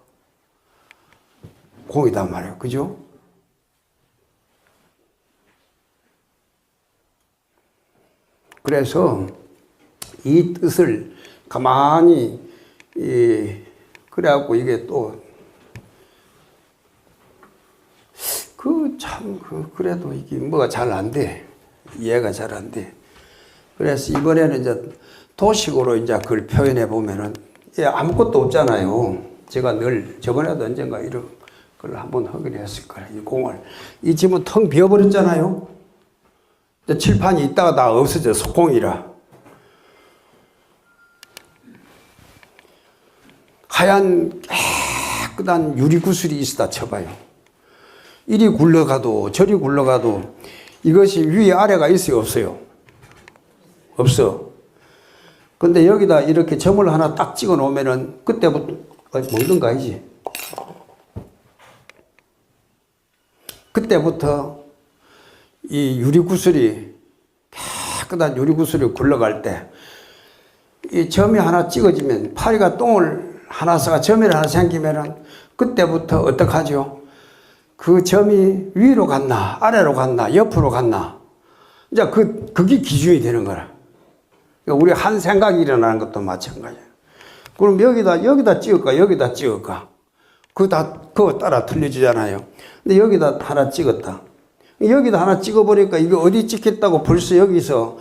공이단 말이에요. 그죠? 그래서 이 뜻을 가만히, 그래갖고 이게 또, 그래도 이게 뭐가 잘 안 돼. 이해가 잘 안 돼. 그래서 이번에는 이제 도식으로 이제 그걸 표현해 보면은, 아무것도 없잖아요. 제가 늘, 저번에도 언젠가 이런 걸 한번 하기로 했을 거예요. 이 공을. 이 집은 텅 비어버렸잖아요. 칠판이 있다가 다 없어져, 속공이라. 하얀 깨끗한 유리구슬이 있다 쳐봐요. 이리 굴러가도 저리 굴러가도 이것이 위에 아래가 있어요, 없어요? 없어. 근데 여기다 이렇게 점을 하나 딱 찍어 놓으면은 그때부터 먹는 거 아니지? 그때부터 이 유리구슬이, 깨끗한 유리구슬이 굴러갈 때 이 점이 하나 찍어지면, 파리가 똥을 하나 써가 점이 하나 생기면은 그때부터 어떡하죠? 그 점이 위로 갔나 아래로 갔나 옆으로 갔나, 이제 그게 기준이 되는 거라. 그러니까 우리 한 생각이 일어나는 것도 마찬가지야. 그럼 여기다 찍을까 여기다 찍을까, 그거 따라 틀려지잖아요. 근데 여기다 하나 찍었다. 여기다 하나 찍어보니까 이게 어디 찍혔다고 벌써 여기서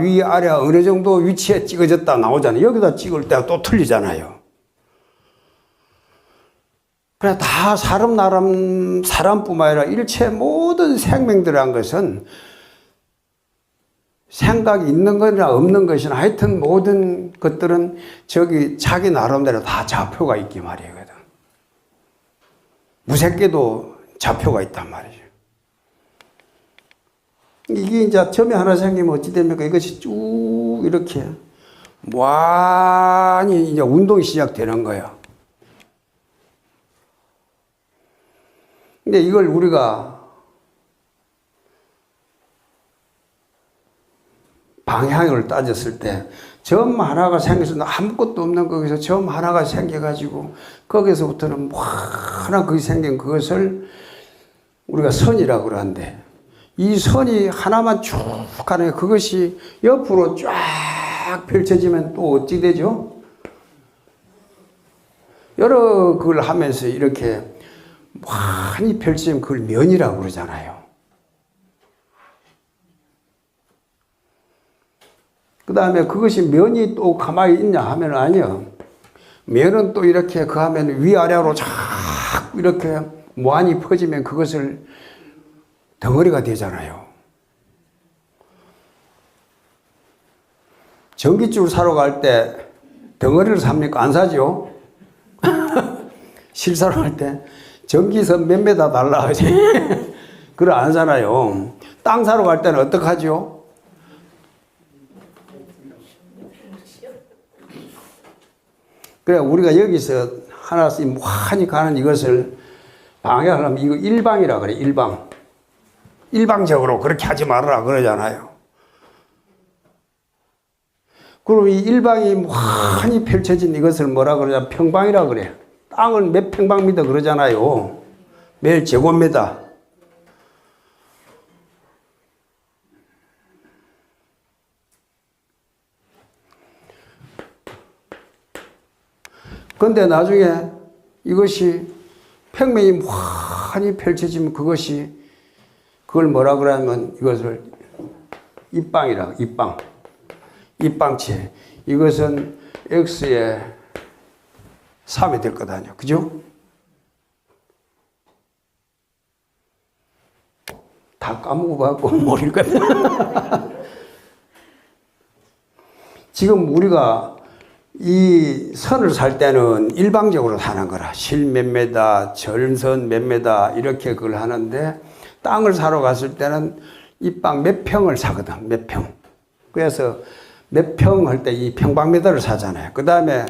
위 아래 어느 정도 위치에 찍어졌다 나오잖아요. 여기다 찍을 때가 또 틀리잖아요. 그래, 다 사람뿐만 아니라 일체 모든 생명들이란 것은 생각이 있는 것이나 없는 것이나 하여튼 모든 것들은 자기 나름대로 다 좌표가 있기 말이거든. 무색계도 좌표가 있단 말이죠. 이게 이제 점이 하나 생기면 어찌 됩니까? 이것이 쭉 이렇게 완전히 이제 운동이 시작되는 거예요. 근데 이걸 우리가 방향을 따졌을 때, 점 하나가 생겨서 아무것도 없는 거기서 점 하나가 생겨가지고 거기서부터는 하나 그게 생긴 그것을 우리가 선이라고 그러는데, 이 선이 하나만 쭉 가는, 그것이 옆으로 쫙 펼쳐지면 또 어찌 되죠? 여러 그걸 하면서 이렇게 많이 펼치면 그걸 면이라고 그러잖아요. 그 다음에 그것이 면이 또 가만히 있냐 하면 아니요. 면은 또 이렇게 그 하면 위아래로 쫙 이렇게 무한히 퍼지면 그것을 덩어리가 되잖아요. 전깃줄 사러 갈 때 덩어리를 삽니까? 안 사죠? 실 사러 갈 때 전기선 몇 메다 달라 하지. 그걸 안 사나요? 땅 사러 갈 때는 어떡하죠? 그래, 우리가 여기서 하나씩 무한히 가는 이것을 방해하려면 이거 일방이라 그래, 일방. 일방적으로 그렇게 하지 말아라 그러잖아요. 그럼 이 일방이 무한히 펼쳐진 이것을 뭐라 그러냐? 평방이라 그래. 땅을 몇 평방미터 그러잖아요. 매일 제곱미터. 근데 나중에 이것이 평면이 환히 펼쳐지면 그걸 뭐라 그러면 이것을 입방이라고, 입방. 입방체. 이것은 X의 3이 될 거다요. 그죠? 다 까먹어갖고 모를 거다. 지금 우리가 이 선을 살 때는 일방적으로 사는 거라. 실 몇 메다, 전선 몇 메다 이렇게 그걸 하는데 땅을 사러 갔을 때는 입방 몇 평을 사거든. 몇 평. 그래서 몇 평 할 때 이 평방미터를 사잖아요. 그 다음에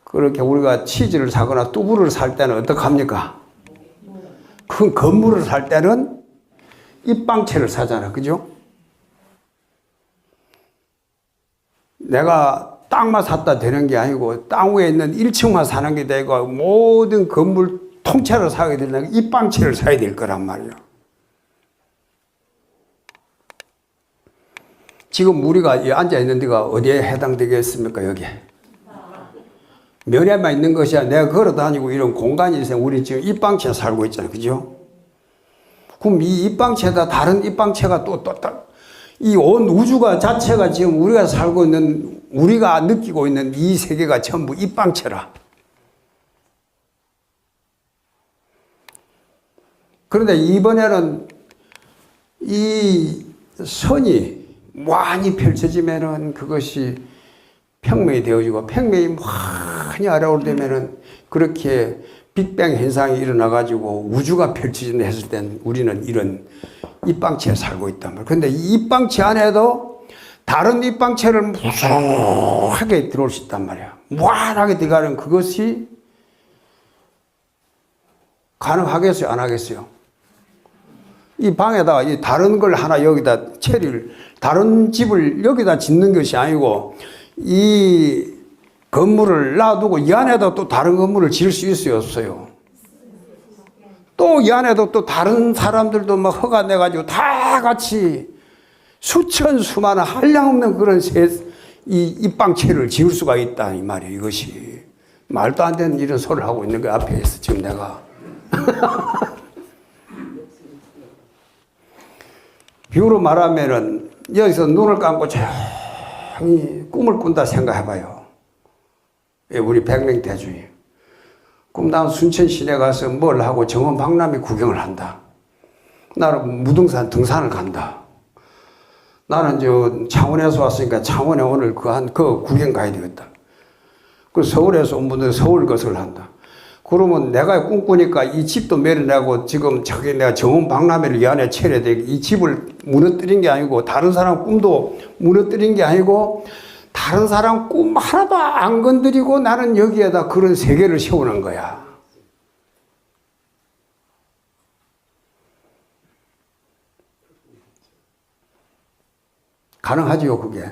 그렇게 우리가 치즈를 사거나 뚜부를 살 때는 어떡합니까? 큰 건물을 살 때는 입방채를 사잖아. 그죠? 내가 땅만 샀다 되는 게 아니고 땅 위에 있는 1층만 사는 게 되고 모든 건물 통째로 사게 되려면 입방채를 사야 될 거란 말이야. 지금 우리가 앉아 있는 데가 어디에 해당되겠습니까? 여기에. 면에만 있는 것이 아니라 내가 걸어 다니고 이런 공간이 있어요. 우리 지금 입방채 살고 있잖아요. 그죠? 그럼 이 입방채다 다른 입방채가 이 온 우주가 자체가 지금 우리가 살고 있는, 우리가 느끼고 있는 이 세계가 전부 입방채라. 그런데 이번에는 이 선이 많이 펼쳐지면은 그것이 평면이 되어지고 평면이 많이 아래로 되면은 그렇게 빅뱅 현상이 일어나가지고 우주가 펼쳐진다 했을 땐 우리는 이런 입방체에 살고 있단 말이야. 근데 이 입방체 안에도 다른 입방체를 무수하게 들어올 수 있단 말이야. 무한하게 들어가는 그것이 가능하겠어요? 안 하겠어요? 이 방에다가 이 다른 걸 하나 여기다 다른 집을 여기다 짓는 것이 아니고 이 건물을 놔두고 이 안에다 또 다른 건물을 지을 수 있어요? 없어요? 또 이 안에도 또 다른 사람들도 막 허가 내가지고 다 같이 수천 수많은 한량없는 그런 이 입방체를 지을 수가 있다 이 말이에요. 이것이 말도 안 되는 이런 소리를 하고 있는 거 앞에 있어 지금 내가. 비유로 말하면은 여기서 눈을 감고 조용히 꿈을 꾼다 생각해봐요. 우리 백명대주의. 그럼 난 순천 시내 가서 뭘 하고 정원 박람회 구경을 한다. 나는 무등산 등산을 간다. 나는 창원에서 왔으니까 창원에 오늘 그 구경 가야 되겠다. 그 서울에서 온 분들 서울 것을 한다. 그러면 내가 꿈꾸니까 이 집도 매려내고 지금 저기 내가 정원 박람회를 이 안에 차려야 돼. 이 집을 무너뜨린 게 아니고 다른 사람 꿈도 무너뜨린 게 아니고 다른 사람 꿈 하나도 안 건드리고 나는 여기에다 그런 세계를 세우는 거야. 가능하지요, 그게.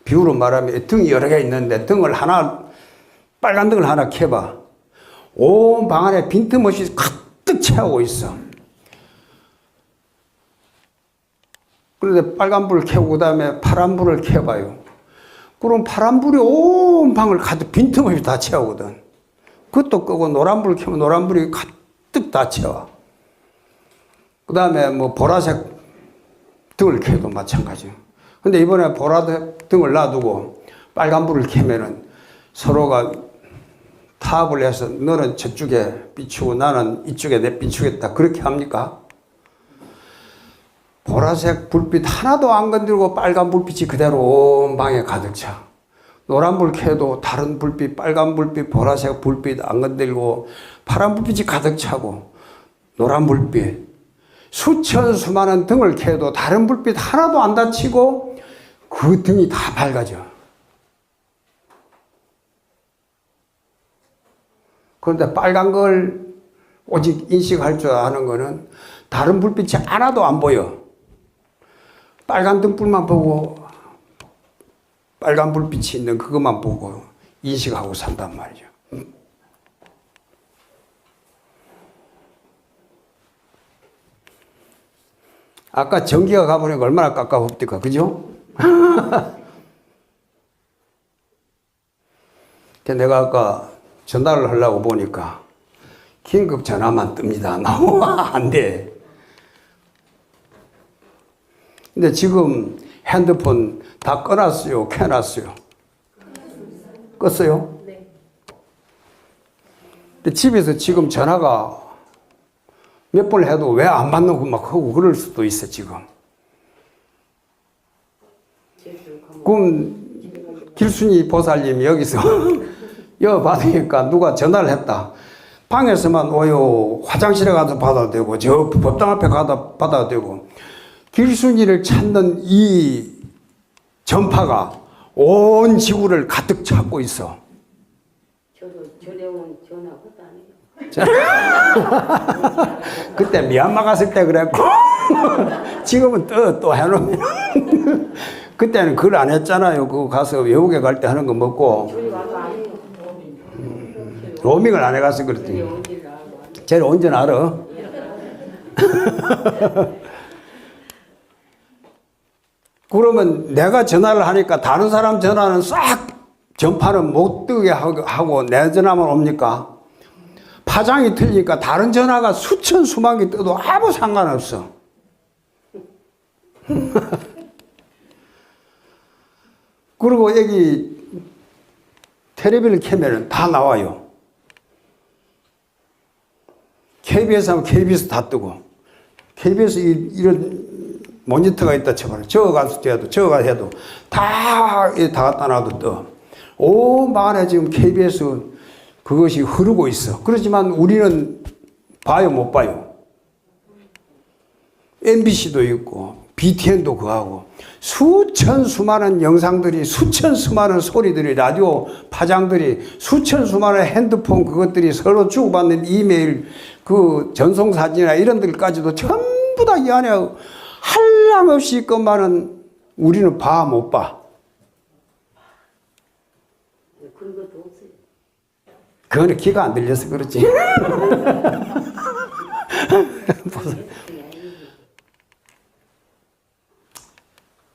비유로 말하면 등이 여러 개 있는데 빨간 등을 하나 켜봐. 온 방 안에 빈틈없이 가득 채우고 있어. 그런데 빨간 불을 켜고 그 다음에 파란 불을 켜봐요. 그럼 파란 불이 온 방을 가득 빈틈없이 다 채우거든. 그것도 끄고 노란 불을 켜면 노란 불이 가득 다 채워. 그 다음에 보라색 등을 켜도 마찬가지예요. 근데 이번에 보라색 등을 놔두고 빨간 불을 켜면은 서로가 타협을 해서 너는 저쪽에 비추고 나는 이쪽에 내 비추겠다. 그렇게 합니까? 보라색 불빛 하나도 안 건드리고 빨간 불빛이 그대로 온 방에 가득 차. 노란 불 켜도 다른 불빛, 빨간 불빛, 보라색 불빛 안 건드리고 파란 불빛이 가득 차고 노란 불빛. 수천 수많은 등을 켜도 다른 불빛 하나도 안 닫히고 그 등이 다 밝아져. 그런데 빨간 걸 오직 인식할 줄 아는 거는 다른 불빛이 하나도 안 보여. 빨간 등불만 보고 빨간 불빛이 있는 그것만 보고 인식하고 산단 말이죠. 아까 전기가 가버리니까 얼마나 깝깝합니까? 그죠? 내가 아까 전화를 하려고 보니까 긴급 전화만 뜹니다. 나와 안 돼. 근데 지금 핸드폰 다 꺼놨어요? 켜놨어요? 껐어요? 네. 근데 집에서 지금 전화가 몇 번 해도 왜 안 받는 거 막 하고 그럴 수도 있어, 지금. 그럼 길순이 보살님이 여기서 여 받으니까 누가 전화를 했다. 방에서만 오요. 화장실에 가서 받아도 되고, 저 법당 앞에 가서 받아도 되고. 길순이를 찾는 이 전파가 온 지구를 가득 찾고 있어. 저도 전에 온 전화 것도 아니에요. 그때 미얀마 갔을 때 그랬고 지금은 또 해놓으면 그때는 그걸 안 했잖아요. 그거 가서 외국에 갈 때 하는 거 먹고 저희 와서 안 해요. 로밍을 안 해가서 그랬더니 쟤를 언제 알아? 그러면 내가 전화를 하니까 다른 사람 전화는 싹 전파는 못 뜨게 하고 내 전화만 옵니까? 파장이 틀리니까 다른 전화가 수천 수만 개 떠도 아무 상관없어. 그리고 여기 텔레비를 켜면 다 나와요. KBS 하면 KBS 다 뜨고, KBS 이런 모니터가 있다 쳐봐라. 저거 가서 해도, 저거 가서 해도, 다 갖다 놔도 떠. 온 안에 지금 KBS 그것이 흐르고 있어. 그렇지만 우리는 봐요, 못 봐요? MBC도 있고, BTN도 그하고, 수천 수많은 영상들이, 수천 수많은 소리들이, 라디오 파장들이, 수천 수많은 핸드폰 그것들이 서로 주고받는 이메일, 그 전송사진이나 이런 들까지도 전부 다 이 안에 한량없이 있건만은 우리는 봐, 못 봐? 그런 것도 없어요. 그거는 귀가 안 들려서 그렇지.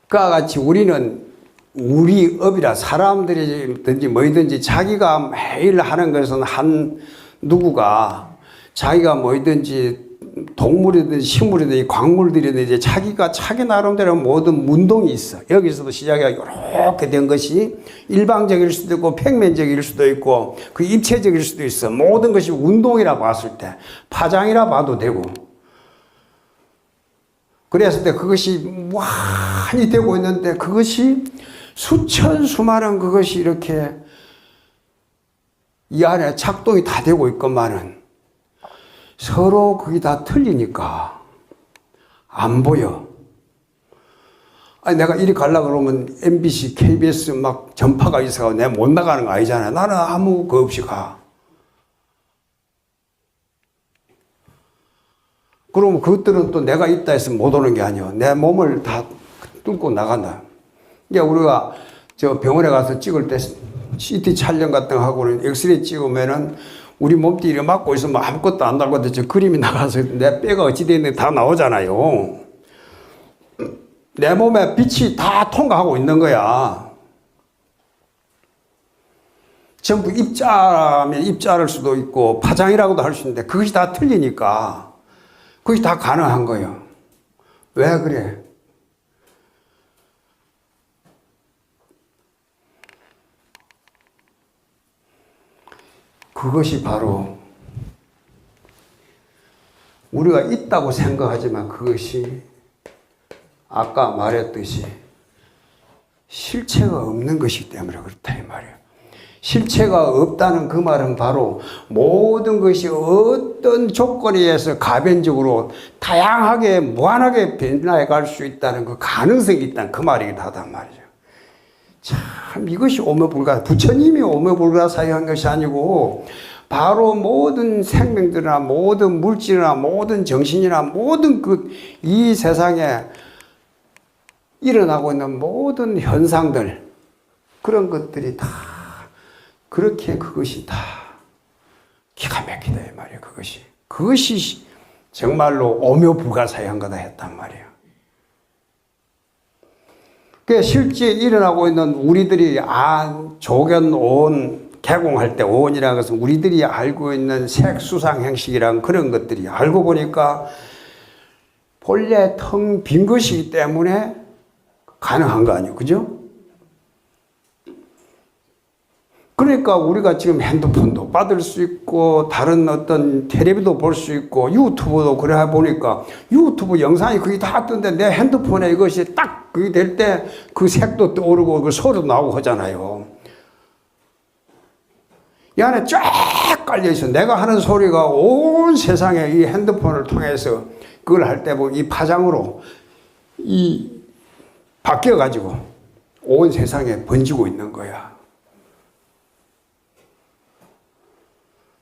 그와 같이 우리는 우리 업이라 사람들이든지 뭐든지 자기가 매일 하는 것은 한 누구가 자기가 뭐든지 동물이든지 식물이든지 광물들이든지 자기가 자기 나름대로 모든 문동이 있어. 여기서도 시작이 이렇게 된 것이 일방적일 수도 있고 평면적일 수도 있고 그 입체적일 수도 있어. 모든 것이 운동이라 봤을 때 파장이라 봐도 되고 그랬을 때 그것이 많이 되고 있는데 그것이 수천 수많은 그것이 이렇게 이 안에 작동이 다 되고 있건만은 서로 그게 다 틀리니까 안 보여. 아니 내가 이리 가려고 그러면 MBC, KBS 막 전파가 있어서 내가 못 나가는 거 아니잖아요. 나는 아무 거 없이 가. 그러면 그것들은 또 내가 있다 해서 못 오는 게 아니야. 내 몸을 다 뚫고 나간다. 이제 우리가 저 병원에 가서 찍을 때 CT 촬영 같은 거 하고는 엑스레이 찍으면은 우리 몸뚱이를 막고 있으면 아무것도 안 나오거든. 저 그림이 나가서 내 뼈가 어찌 됐는지 다 나오잖아요. 내 몸에 빛이 다 통과하고 있는 거야. 전부 입자면 입자일 수도 있고 파장이라고도 할 수 있는데 그것이 다 틀리니까 그것이 다 가능한 거예요. 왜 그래? 그것이 바로 우리가 있다고 생각하지만 그것이 아까 말했듯이 실체가 없는 것이기 때문에 그렇다 이 말이에요. 실체가 없다는 그 말은 바로 모든 것이 어떤 조건에 의해서 가변적으로 다양하게 무한하게 변화해 갈 수 있다는 그 가능성이 있다는 그 말이기도 하단 말이죠. 참 이것이 오묘불가, 부처님이 오묘불가사의한 것이 아니고 바로 모든 생명들이나 모든 물질이나 모든 정신이나 모든 그 이 세상에 일어나고 있는 모든 현상들 그런 것들이 다 그렇게 그것이 다 기가 막히다 이 말이에요. 그것이 정말로 오묘불가사의한 거다 했단 말이에요. 그 실제 일어나고 있는 우리들이 조견오온 개공할 때 오온이라는 것은 우리들이 알고 있는 색수상 행식이란 그런 것들이 알고 보니까 본래 텅 빈 것이기 때문에 가능한 거 아니에요. 그죠? 그러니까 우리가 지금 핸드폰도 받을 수 있고 다른 어떤 텔레비도 볼 수 있고 유튜브도 그래 보니까 유튜브 영상이 거의 다 뜨는데 내 핸드폰에 이것이 딱 그게 될 때 그 색도 떠오르고 그 소리도 나오고 하잖아요. 이 안에 쫙 깔려있어. 내가 하는 소리가 온 세상에 이 핸드폰을 통해서 그걸 할 때 보면 이 파장으로 바뀌어가지고 온 세상에 번지고 있는 거야.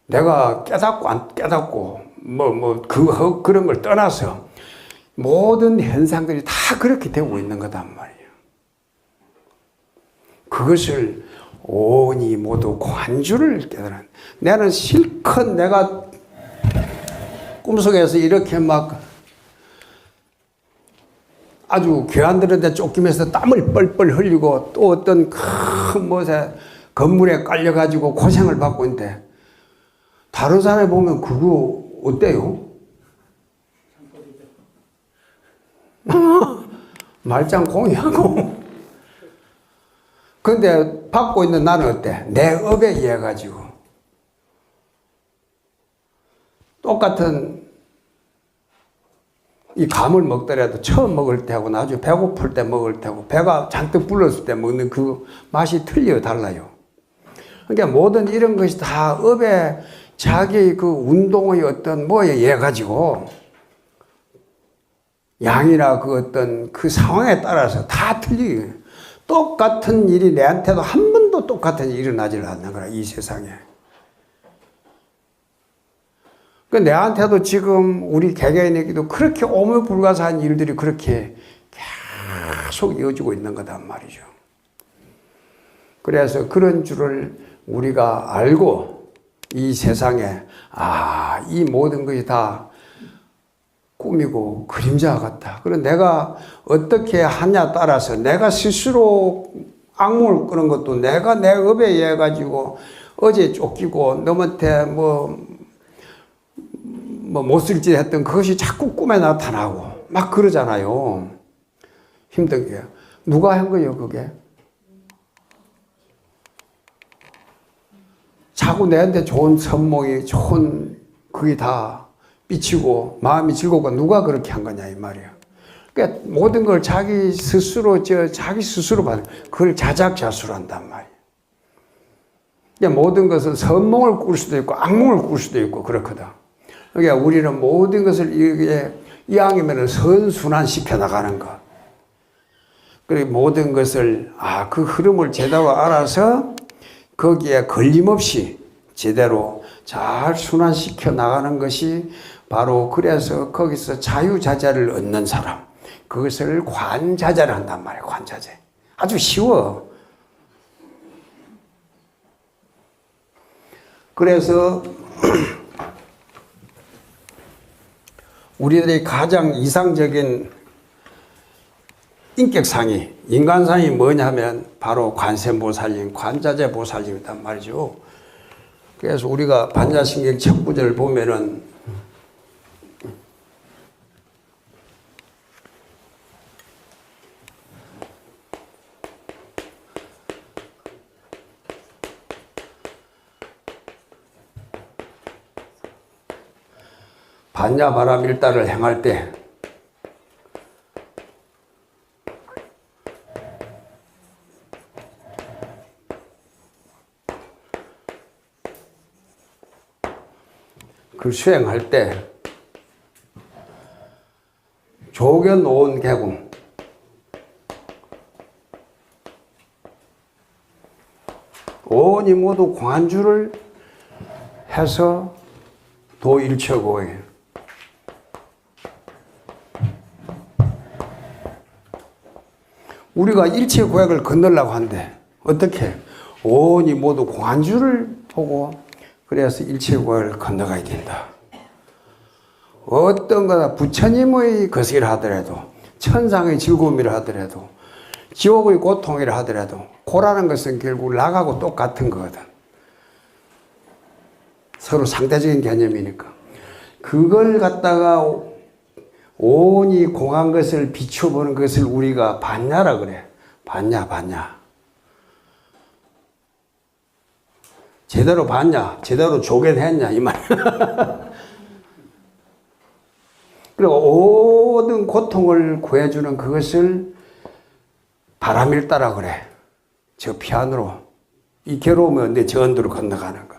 내가 깨닫고 안 깨닫고 그런 걸 떠나서 모든 현상들이 다 그렇게 되고 있는 거단 말이에요. 그것을 온이 모두 관주를 깨달아. 나는 실컷 내가 꿈속에서 이렇게 막 아주 괴한들한테 쫓기면서 땀을 뻘뻘 흘리고 또 어떤 큰 건물에 깔려가지고 고생을 받고 있는데 다른 사람이 보면 그거 어때요? 말짱 공유하고. 근데 받고 있는 나는 어때? 내 업에 의해 가지고 똑같은 이 감을 먹더라도 처음 먹을 때하고 나중에 배고플 때 먹을 때하고 배가 잔뜩 불렀을 때 먹는 그 맛이 틀려요. 달라요. 그러니까 모든 이런 것이 다 업에 자기 그 운동의 어떤 뭐에 의해 가지고 양이나 그 어떤 그 상황에 따라서 다 틀리게 똑같은 일이 내한테도 한 번도 똑같은 일이 일어나지 않는 거라 이 세상에. 그 내한테도 지금 우리 개개인에게도 그렇게 오물불가사한 일들이 그렇게 계속 이어지고 있는 거단 말이죠. 그래서 그런 줄을 우리가 알고 이 세상에 이 모든 것이 다 꿈이고 그림자 같다. 그럼 내가 어떻게 하냐 따라서 내가 스스로 악몽을 꾸는 것도 내가 내 업에 의해 가지고 어제 쫓기고 너한테 못쓸짓 했던 그것이 자꾸 꿈에 나타나고 막 그러잖아요. 힘든 게. 누가 한 거예요, 그게? 자꾸 내한테 좋은 선몽이, 좋은 그게 다 비치고 마음이 즐겁고 누가 그렇게 한 거냐, 이 말이야. 그러니까 모든 걸 자기 스스로 받는, 그걸 자작자수로 한단 말이야. 그러니까 모든 것은 선몽을 꿀 수도 있고 악몽을 꿀 수도 있고 그렇거든. 그러니까 우리는 모든 것을 이왕이면 선순환시켜 나가는 것. 그리고 모든 것을 그 흐름을 제대로 알아서 거기에 걸림없이 제대로 잘 순환시켜 나가는 것이 바로 그래서 거기서 자유자재를 얻는 사람. 그것을 관자재를 한단 말이에요. 관자재. 아주 쉬워. 그래서 우리들의 가장 이상적인 인격상이, 인간상이 뭐냐면 바로 관세음보살님, 관자재보살님이란 말이죠. 그래서 우리가 반야신경 첫 구절을 보면은 반야바람 일단을 행할 때 그 수행할 때 조견오온 개공 오온이 모두 관주를 해서 도일처고예요. 우리가 일체 고액을 건너려고 하는데 어떻게? 오온이 모두 관주를 보고 그래서 일체 고액을 건너가야 된다. 어떤 거나 부처님의 것이라 하더라도 천상의 즐거움이라 하더라도 지옥의 고통이라 하더라도 고라는 것은 결국 낙하고 똑같은 거거든. 서로 상대적인 개념이니까. 그걸 갖다가 온이 공한 것을 비춰보는 것을 우리가 반야라 그래. 반야. 제대로 봤냐? 제대로 조견했냐? 이 말. 그리고 모든 고통을 구해주는 그것을 바람일다라 그래. 저 피안으로. 이 괴로움은 내 전도로 건너가는 거.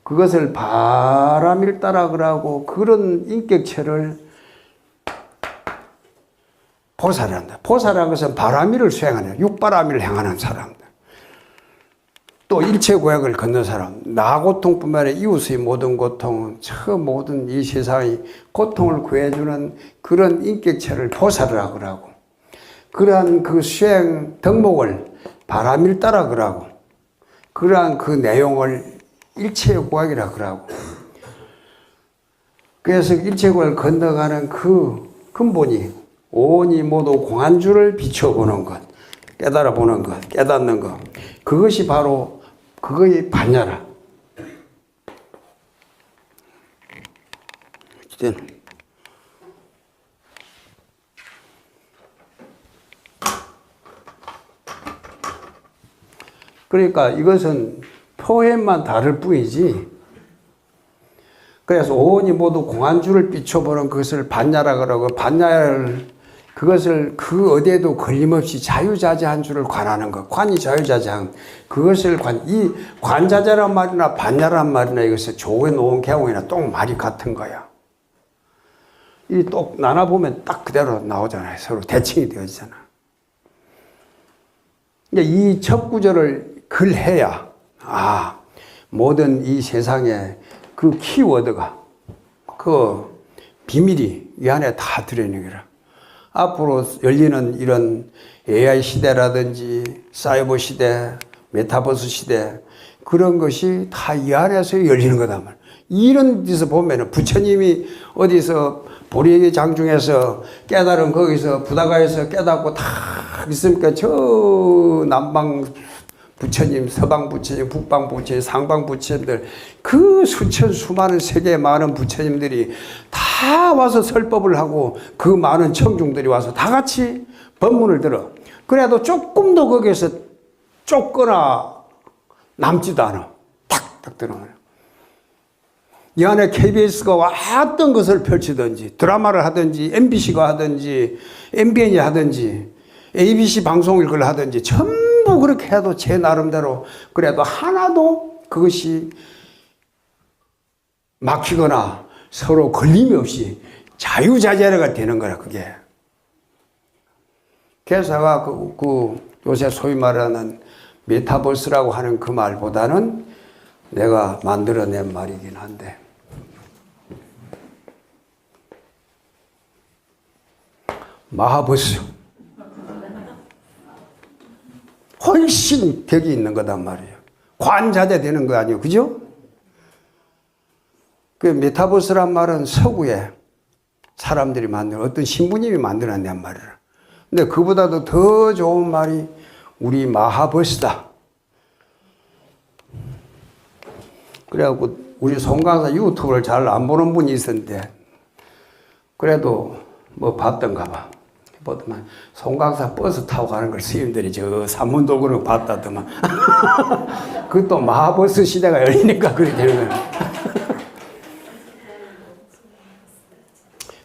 그것을 바람일다라 그러고 그런 인격체를 보살한다. 보살한 것은 바람일을 수행하는, 육바람일을 행하는 사람들. 또 일체 고약을 걷는 사람, 나 고통뿐만 아니라 이웃의 모든 고통, 저 모든 이 세상의 고통을 구해주는 그런 인격체를 보살이라고 그러고, 그러한 그 수행 덕목을 바람일다라 그러고, 그러한 그 내용을 일체 고약이라고 그러고, 그래서 일체 고약을 건너가는 그 근본이 온이 모두 공안주를 비춰보는 것, 깨달아보는 것, 깨닫는 것, 그것이 바로 그거의 반야라. 그러니까 이것은 표현만 다를 뿐이지. 그래서 온이 모두 공안주를 비춰보는 그것을 반야라 그러고, 반야를 그것을 그 어디에도 걸림없이 자유자재한 줄을 관하는 것. 관이 자유자재한 그것을 이 관자재란 말이나 반야란 말이나 이것을 조에 놓은 개공이나 똥 말이 같은 거야. 이 똑 나눠보면 딱 그대로 나오잖아요. 서로 대칭이 되어지잖아. 이 첫 구절을 글해야 모든 이 세상에 그 키워드가, 그 비밀이 이 안에 다 들어있는 거라. 앞으로 열리는 이런 AI 시대라든지 사이버 시대, 메타버스 시대, 그런 것이 다 이 안에서 열리는 거단 말이야. 이런 데서 보면은 부처님이 어디서 보리의 장중에서 깨달은 거기서 부다가에서 깨닫고 다 있으니까 저 남방 부처님, 서방 부처님, 북방 부처님, 상방 부처님들, 그 수천 수많은 세계의 많은 부처님들이 다 와서 설법을 하고 그 많은 청중들이 와서 다 같이 법문을 들어. 그래도 조금 더 거기에서 쫓거나 남지도 않아. 탁탁 들어가요. 이 안에 KBS가 왔던 것을 펼치든지, 드라마를 하든지, MBC가 하든지, MBN이 하든지, ABC 방송을 그걸 하든지, 전부 그렇게 해도 제 나름대로 그래도 하나도 그것이 막히거나 서로 걸림이 없이 자유자재가 되는 거라, 그게. 그래서 요새 소위 말하는 메타버스라고 하는 그 말보다는 내가 만들어낸 말이긴 한데, 마하버스. 훨씬 격이 있는 거단 말이에요. 관자재 되는 거 아니에요. 그죠? 그 메타버스란 말은 서구에 사람들이 만든, 어떤 신부님이 만들어낸 말이라. 근데 그보다도 더 좋은 말이 우리 마하버스다. 그래갖고 우리 송강사 유튜브를 잘 안 보는 분이 있었는데, 그래도 뭐 봤던가 봐. 보더만 송강사 버스 타고 가는 걸 스님들이 저 산문도구로 봤다더만. 그것도 마하버스 시대가 열리니까 그렇게 되는 거야.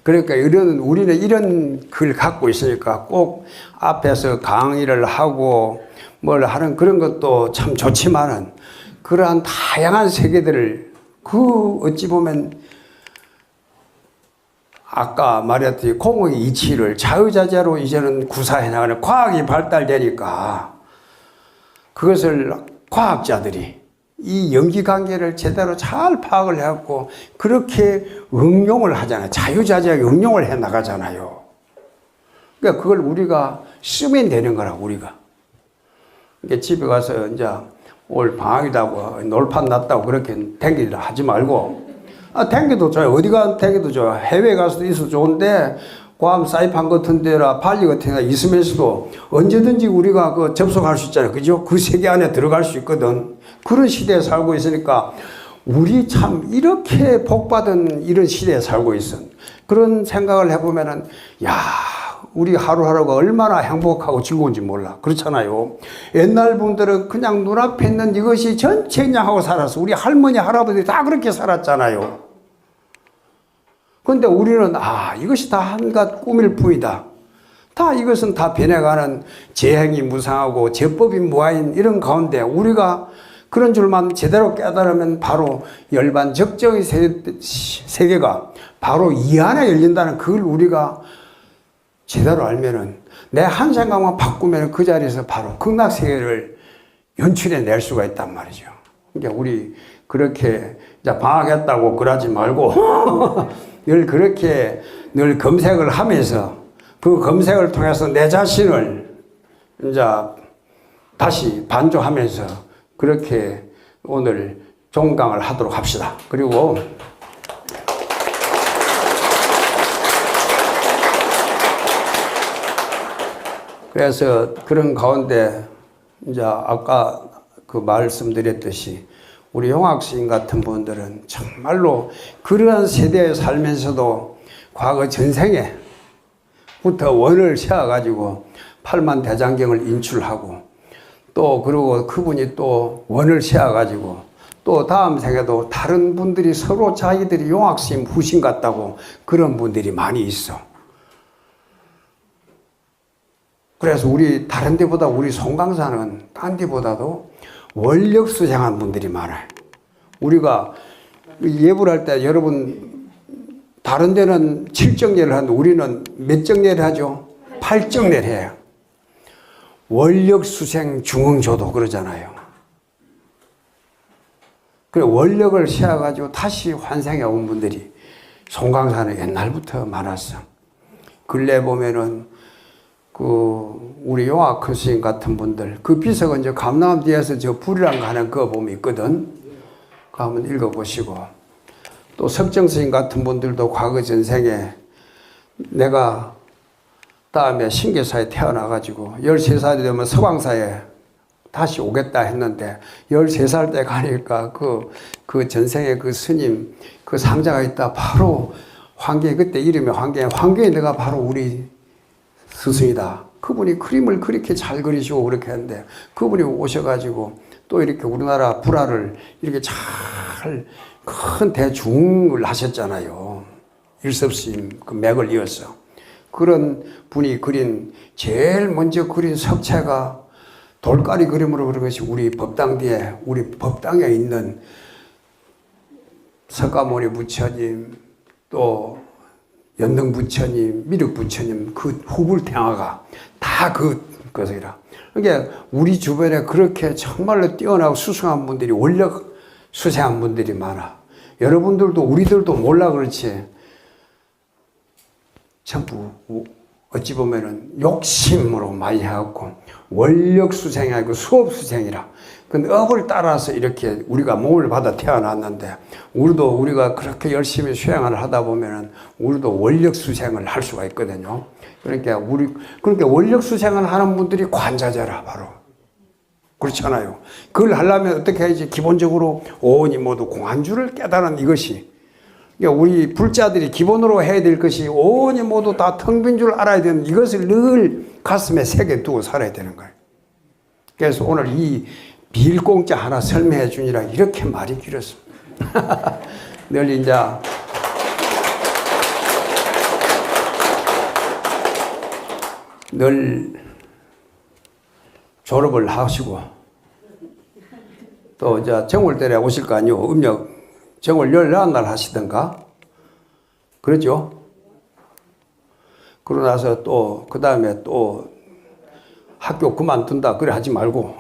그러니까 우리는 이런 글 갖고 있으니까 꼭 앞에서 강의를 하고 뭘 하는 그런 것도 참 좋지만은, 그러한 다양한 세계들을 어찌 보면 아까 말했듯이 공의 이치를 자유자재로 이제는 구사해 나가는 과학이 발달되니까 그것을 과학자들이 이 연기관계를 제대로 잘 파악을 해갖고 그렇게 응용을 하잖아요. 자유자재하게 응용을 해 나가잖아요. 그러니까 그걸 우리가 쓰면 되는 거라, 우리가. 그러니까 집에 가서 이제 올 방학이다고 놀판 났다고 그렇게 댕기라 하지 말고, 댕겨도 좋아요. 어디가 댕겨도 좋아요. 해외에 가서도 있어도 좋은데, 괌 사이판 같은 데나 발리 같은 데 있으면서도 언제든지 우리가 그 접속할 수 있잖아요. 그죠? 그 세계 안에 들어갈 수 있거든. 그런 시대에 살고 있으니까 우리 참 이렇게 복받은 이런 시대에 살고 있어. 그런 생각을 해보면은, 야, 우리 하루하루가 얼마나 행복하고 즐거운지 몰라. 그렇잖아요. 옛날 분들은 그냥 눈앞에 있는 이것이 전체 그냥 하고 살았어. 우리 할머니, 할아버지 다 그렇게 살았잖아요. 그런데 우리는, 이것이 다 한갓 꿈일 뿐이다. 다 이것은 다 변해가는 재행이 무상하고 제법이 무아인 이런 가운데 우리가 그런 줄만 제대로 깨달으면 바로 열반 적정의 세계가 바로 이 안에 열린다는 그걸 우리가 제대로 알면은 내 한 생각만 바꾸면 그 자리에서 바로 극락세계를 연출해 낼 수가 있단 말이죠. 그러니까 우리 그렇게 이제 방학했다고 그러지 말고 늘 그렇게 늘 검색을 하면서 그 검색을 통해서 내 자신을 이제 다시 반조하면서 그렇게 오늘 종강을 하도록 합시다. 그리고 그래서 그런 가운데 이제 아까 그 말씀드렸듯이 우리 용학스님 같은 분들은 정말로 그러한 세대에 살면서도 과거 전생에부터 원을 세워가지고 팔만대장경을 인출하고 또 그리고 그분이 또 원을 세워가지고 또 다음 생에도 다른 분들이 서로 자기들이 용학스님 후신 같다고 그런 분들이 많이 있어. 그래서 우리 다른 데보다 우리 송강사는 딴 데보다도 원력 수생한 분들이 많아요. 우리가 예불 할 때 여러분 다른 데는 7정례를 하는데 우리는 몇 정례를 하죠? 8정례를 해요. 원력 수생 중흥조도 그러잖아요. 그래 원력을 세워가지고 다시 환생해 온 분들이 송강사는 옛날부터 많았어. 근래 보면은 우리 용학 큰 스님 같은 분들, 그 비석은 이제 감람 뒤에서 저 불이랑 가는 거 보면 있거든. 그거 한번 읽어보시고. 또 석정 스님 같은 분들도 과거 전생에 내가 다음에 신계사에 태어나가지고 13살이 되면 서광사에 다시 오겠다 했는데 13살 때 가니까 그 전생에 그 스님 그 상자가 있다. 바로 환경에, 그때 이름이 환경에 내가 바로 우리 스승이다. 그분이 그림을 그렇게 잘 그리시고 그렇게 했는데 그분이 오셔가지고 또 이렇게 우리나라 불화를 이렇게 잘 큰 대중을 하셨잖아요. 일섭스님 그 맥을 이어서. 그런 분이 그린 제일 먼저 그린 석체가 돌가리 그림으로 그린 것이 우리 법당 뒤에 우리 법당에 있는 석가모니 부처님 또 연등 부처님, 미륵 부처님, 그 후불탱화가 다 그것이라. 그러니까 우리 주변에 그렇게 정말로 뛰어나고 수승한 분들이, 원력 수생한 분들이 많아. 여러분들도, 우리들도 몰라 그렇지. 전부, 어찌 보면은 욕심으로 많이 해갖고, 원력 수생이 아니고 수업 수생이라. 근데 업을 따라서 이렇게 우리가 몸을 받아 태어났는데 우리가 그렇게 열심히 수행을 하다 보면은 우리도 원력 수생을 할 수가 있거든요. 그러니까 원력 수생을 하는 분들이 관자재라 바로. 그렇잖아요. 그걸 하려면 어떻게 해야지? 기본적으로 오온이 모두 공안주를 깨달은 이것이. 그러니까 우리 불자들이 기본으로 해야 될 것이 오온이 모두 다 텅 빈 줄 알아야 되는 이것을 늘 가슴에 새겨 두고 살아야 되는 거예요. 그래서 오늘 이 빌공짜 하나 설명해 주니라 이렇게 말이 길었습니다. 늘 이제 늘 졸업을 하시고 또 이제 정월달에 오실 거 아니요. 음력 정월 14날 하시던가 그러죠. 그러고 나서 또 그 다음에 또 학교 그만둔다 그래 하지 말고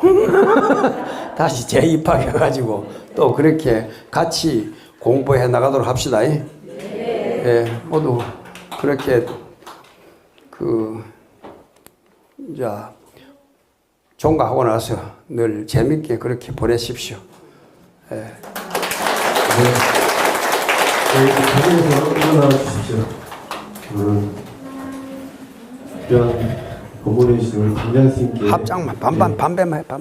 다시 재입학해가지고 또 그렇게 같이 공부해 나가도록 합시다. 네. 예, 모두 그렇게 이제 종가하고 나서 늘 재밌게 그렇게 보내십시오. 예. 네. 자리에서 일어나 주십시오. 특별한 법문해 주신 우리 김장 스님께 합장만 반반 반배만 해. 반.